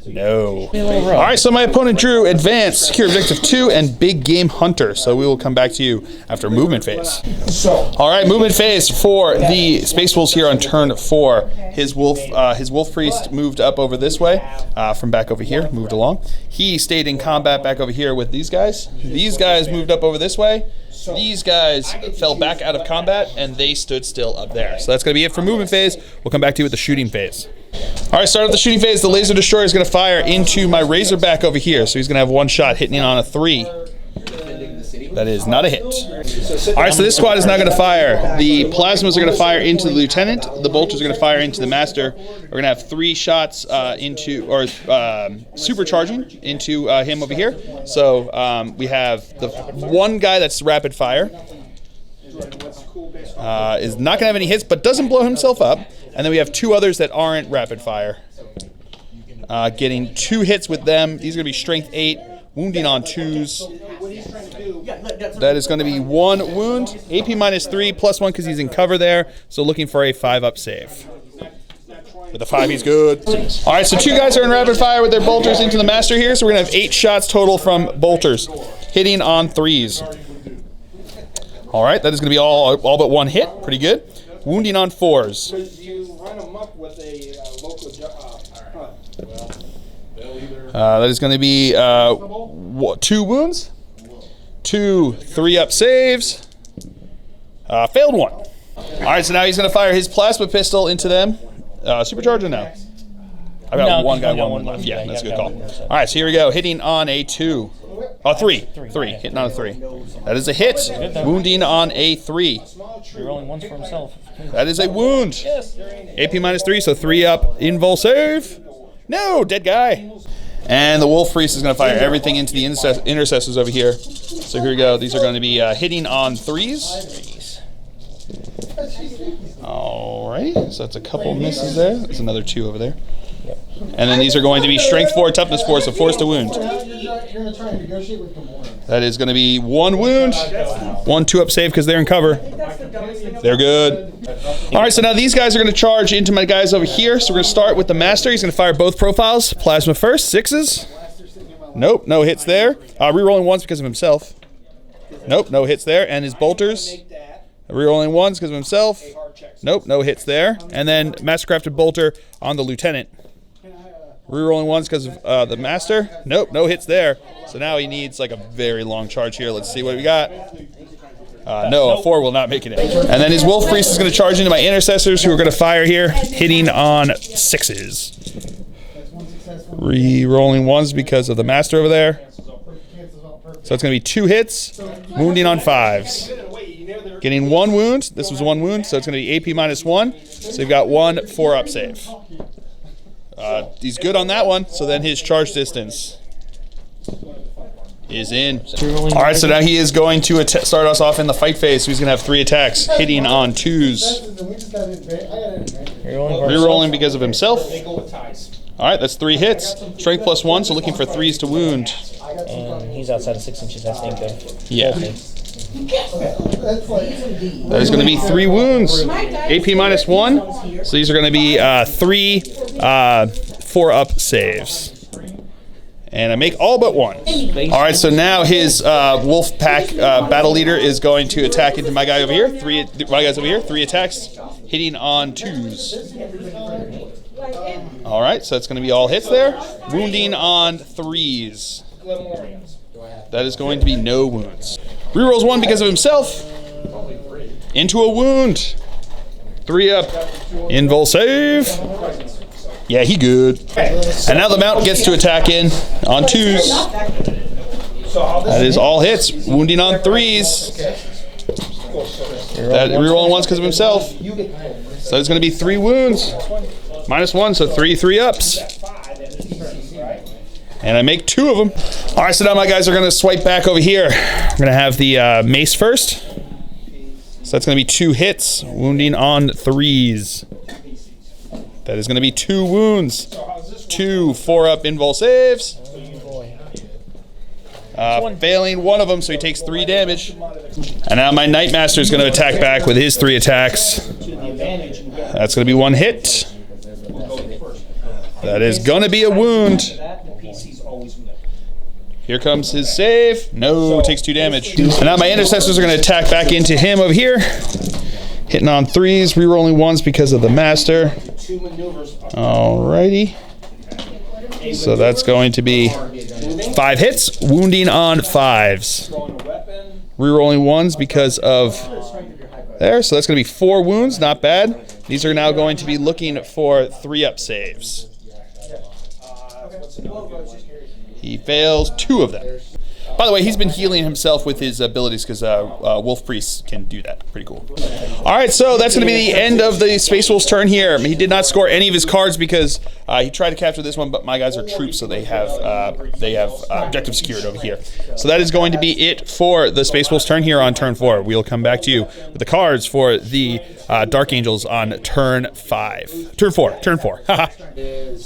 No. All right, so my opponent drew Advance, Secure Objective 2, and Big Game Hunter. So we will come back to you after movement phase. All right, movement phase for the Space Wolves here on turn 4. His Wolf Priest moved up over this way, from back over here, moved along. He stayed in combat back over here with these guys. These guys moved up over this way. These guys fell back out of combat, and they stood still up there. So that's going to be it for movement phase. We'll come back to you with the shooting phase. All right, start of the shooting phase. The Laser Destroyer is going to fire into my Razorback over here. So he's going to have 1 shot hitting on a 3. That is not a hit. All right, so this squad is now going to fire. The Plasmas are going to fire into the Lieutenant. The Bolters are going to fire into the Master. We're going to have 3 shots supercharging into him over here. So we have the one guy that's rapid fire. Is not going to have any hits, but doesn't blow himself up. And then we have 2 others that aren't rapid fire. Getting 2 hits with them. These are going to be strength 8, wounding on 2s. That is going to be 1 wound. AP -3, +1 because he's in cover there. So looking for a 5-up save. With a 5, he's good. All right, so 2 guys are in rapid fire with their bolters into the Master here. So we're going to have 8 shots total from bolters, hitting on 3s. All right, that is going to be all but 1 hit. Pretty good. Wounding on 4s. That is going to be 2 wounds. 2 3-up saves. Failed 1. All right, so now he's going to fire his plasma pistol into them. Supercharger now. I've got one guy, one left. Yeah, that's a good call. All right, so here we go. Hitting on a 2. Oh, 3. 3. Hitting on a 3. That is a hit. Wounding on a 3. Rerolling once for himself. That is a wound. AP -3, so 3-up invul save. No, dead guy. And the Wolf Priest is going to fire everything into the intercessors over here. So here we go. These are going to be hitting on 3s. All right. So that's a couple misses there. There's another 2 over there. And then these are going to be strength 4, toughness 4, so force to wound. That is going to be 1 wound, 1 2-up save because they're in cover. They're good. All right, so now these guys are going to charge into my guys over here. So we're going to start with the Master. He's going to fire both profiles. Plasma first, 6s. Nope, no hits there. Rerolling 1s because of himself. Nope, no hits there. And his bolters. Rerolling 1s because of himself. Nope, no hits there. And then Mastercrafted Bolter on the Lieutenant. Rerolling 1s because of the Master. Nope, no hits there. So now he needs like a very long charge here. Let's see what we got. No, a 4 will not make it in. And then his Wolf Priest is going to charge into my Intercessors who are going to fire here, hitting on 6s. Rerolling 1s because of the Master over there. So it's going to be 2 hits, wounding on 5s. Getting 1 wound. This was 1 wound, so it's going to be AP -1. So you've got 1 4-up save. He's good on that one, so then his charge distance is in. All right, so now he is going to start us off in the fight phase. So he's going to have 3 attacks, hitting on 2s. Rerolling because of himself. All right, that's 3 hits. Strength +1, so looking for 3s to wound. And he's outside of 6 inches, I think. Yeah. That is going to be 3 wounds. AP -1. So these are going to be 3 4-up saves. And I make all but 1. All right, so now his Wolf Pack Battle Leader is going to attack into my guy over here. My guys over here, 3 attacks, hitting on 2s. All right, so that's going to be all hits there. Wounding on 3s. That is going to be no wounds. Rerolls 1 because of himself. Into a wound. 3-up. Invul save. Yeah, he good. And now the Mount gets to attack in on 2s. That is all hits. Wounding on 3s. That rerolling ones because of himself. So it's going to be 3 wounds. -1, so 3 ups. And I make 2 of them. All right, so now my guys are going to swipe back over here. We're going to have the mace first. So that's going to be 2 hits, wounding on 3s. That is going to be 2 wounds. 2 4-up invul saves. Failing 1 of them, so he takes 3 damage. And now my Knightmaster is going to attack back with his 3 attacks. That's going to be 1 hit. That is going to be a wound. Here comes his save. No, takes 2 damage. And now my Intercessors are going to attack back into him over here. Hitting on 3s, rerolling 1s because of the Master. Alrighty. So that's going to be 5 hits, wounding on 5s. Rerolling 1s because of there. So that's going to be 4 wounds, not bad. These are now going to be looking for 3-up saves. He fails 2 of them. By the way, he's been healing himself with his abilities because Wolf Priest can do that. Pretty cool. All right, so that's going to be the end of the Space Wolf's turn here. He did not score any of his cards because he tried to capture this one, but my guys are troops, so they have objective secured over here. So that is going to be it for the Space Wolf's turn here on turn 4. We'll come back to you with the cards for the Dark Angels on turn 5. Turn 4. Turn 4. All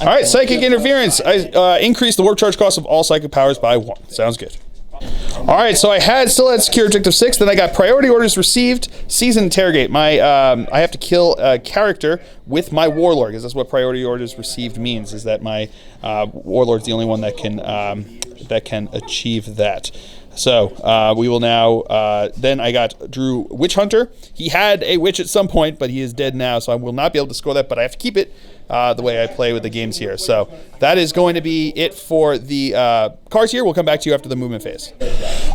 right, Psychic Interference. I increased the warp charge cost of all psychic powers by 1. Sounds good. All right, so I still had secure objective 6. Then I got priority orders received. Season interrogate. I have to kill a character with my warlord, because that's what priority orders received means. Is that my warlord's the only one that can achieve that. So we will now. Then I drew Witch Hunter. He had a witch at some point, but he is dead now, so I will not be able to score that. But I have to keep it the way I play with the games here. So that is going to be it for the cards here. We'll come back to you after the movement phase.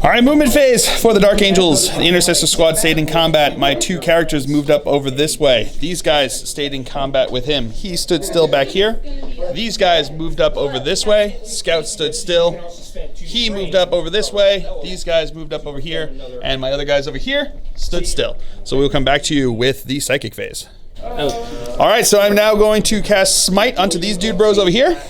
All right, movement phase for the Dark Angels. The Intercessor Squad stayed in combat. My 2 characters moved up over this way. These guys stayed in combat with him. He stood still back here. These guys moved up over this way. Scout stood still. He moved up over this way. These guys moved up over here. And my other guys over here stood still. So we'll come back to you with the Psychic phase. All right, so I'm now going to cast Smite onto these dude bros over here.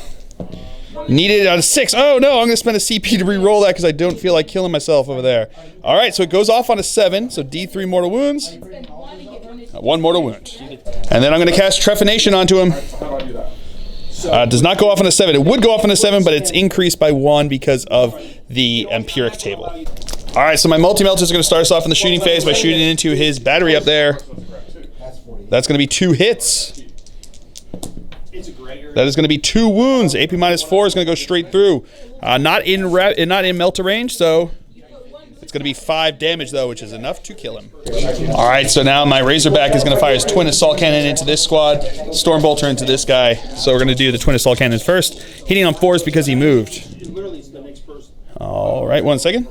Needed on a 6. Oh no, I'm going to spend a CP to re-roll that because I don't feel like killing myself over there. All right, so it goes off on a 7, so D3 mortal wounds. 1 mortal wound. And then I'm going to cast Trephination onto him. Does not go off on a 7. It would go off on a 7, but it's increased by 1 because of the Empiric table. All right, so my multi-melters are going to start us off in the shooting phase by shooting into his battery up there. That's going to be 2 hits. That is going to be 2 wounds. AP -4 is going to go straight through. Not in melter range, so it's going to be 5 damage though, which is enough to kill him. All right, so now my Razorback is going to fire his twin assault cannon into this squad, Stormbolter into this guy. So we're going to do the twin assault cannons first, hitting on 4s because he moved. All right, 1 second.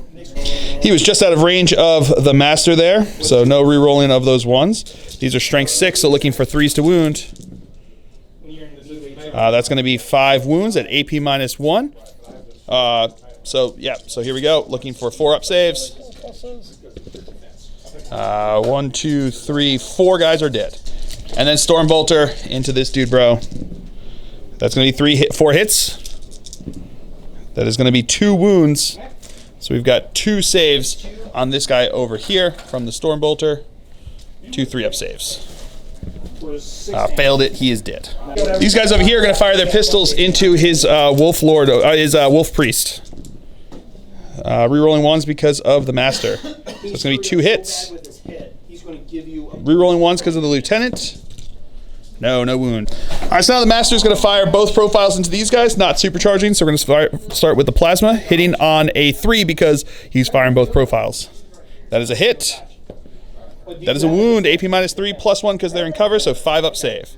He was just out of range of the Master there, so no re-rolling of those 1s. These are strength 6, so looking for 3s to wound. That's going to be 5 wounds at AP -1. So here we go. Looking for 4-up saves. 1, 2, 3, 4 guys are dead. And then Stormbolter into this dude, bro. That's going to be 4 hits. That is going to be 2 wounds. So we've got 2 saves on this guy over here from the Stormbolter. 2 3-up saves. Failed it. He is dead. These guys over here are going to fire their pistols into his Wolf Lord, his Wolf Priest. Rerolling 1s because of the Master. So it's going to be 2 hits. Rerolling 1s because of the Lieutenant. No wound. All right, so now the Master is going to fire both profiles into these guys, not supercharging. So we're going to start with the Plasma, hitting on a 3 because he's firing both profiles. That is a hit. That is a wound. AP -3 +1 because they're in cover, so 5-up save.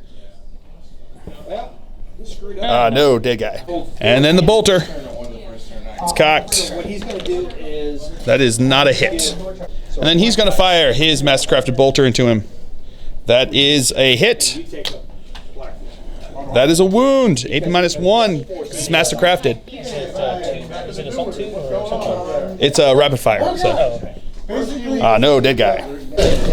No, dead guy. And then the Bolter. It's cocked. That is not a hit. And then he's going to fire his Mastercrafted Bolter into him. That is a hit. That is a wound. AP -1 because it's Mastercrafted. Is it assault 2 or something? It's a rapid fire. So. okay. No, dead guy.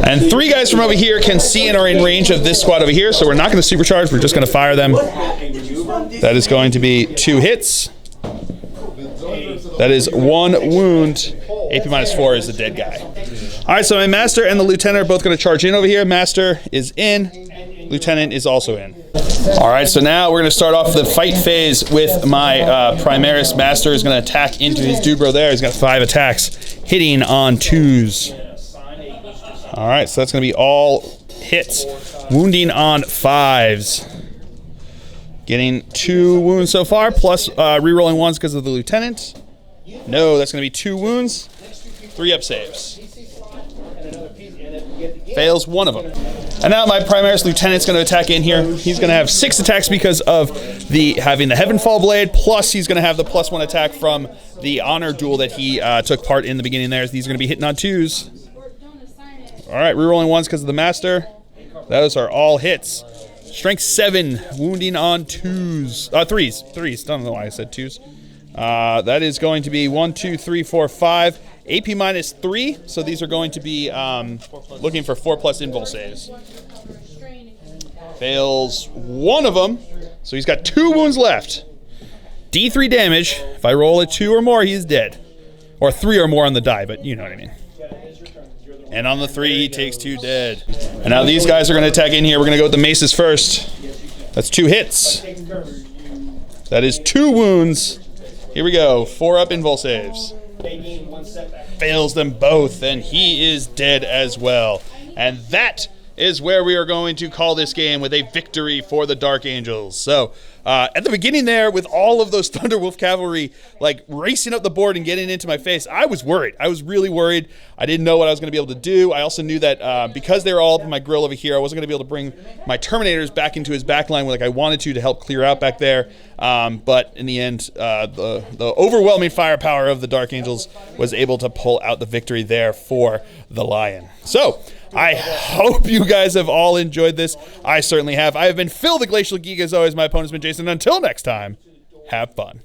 And 3 guys from over here can see and are in range of this squad over here, so we're not going to supercharge. We're just going to fire them. That is going to be 2 hits. That is 1 wound. AP -4 is the dead guy. All right, so my master and the lieutenant are both going to charge in over here. Master is in. Lieutenant is also in. All right, so now we're going to start off the fight phase with my Primaris. Master is going to attack into his Dubro there. He's got 5 attacks, hitting on 2s. All right, so that's going to be all hits. Wounding on 5s. Getting 2 wounds so far, plus re-rolling 1s because of the lieutenant. No, that's going to be 2 wounds, 3 up saves. Fails 1 of them. And now my Primaris lieutenant's going to attack in here. He's going to have 6 attacks because of having the Heavenfall Blade, plus he's going to have the +1 attack from the honor duel that he took part in the beginning there. These are going to be hitting on 2s. All right, re-rolling 1s because of the master. Those are all hits. Strength 7, wounding on 2s. 3s. Don't know why I said 2s. That is going to be 1, 2, 3, 4, 5. AP -3, so these are going to be looking for 4+ invul saves. Fails 1 of them, so he's got 2 wounds left. D3 damage. If I roll a 2 or more, he's dead. Or 3 or more on the die, but you know what I mean. And on the 3, he takes 2 dead. And now these guys are going to attack in here. We're going to go with the maces first. That's 2 hits. That is 2 wounds. Here we go. 4 up invul saves. Fails them both, and he is dead as well. And that is where we are going to call this game with a victory for the Dark Angels. So, at the beginning there, with all of those Thunderwolf cavalry, like, racing up the board and getting into my face, I was worried. I was really worried. I didn't know what I was going to be able to do. I also knew that because they were all up in my grill over here, I wasn't going to be able to bring my Terminators back into his back line like I wanted to help clear out back there. But in the end, the overwhelming firepower of the Dark Angels was able to pull out the victory there for the Lion. So, I hope you guys have all enjoyed this. I certainly have. I have been Phil the Glacial Geek. As always, my opponent's been Jason. Until next time, have fun.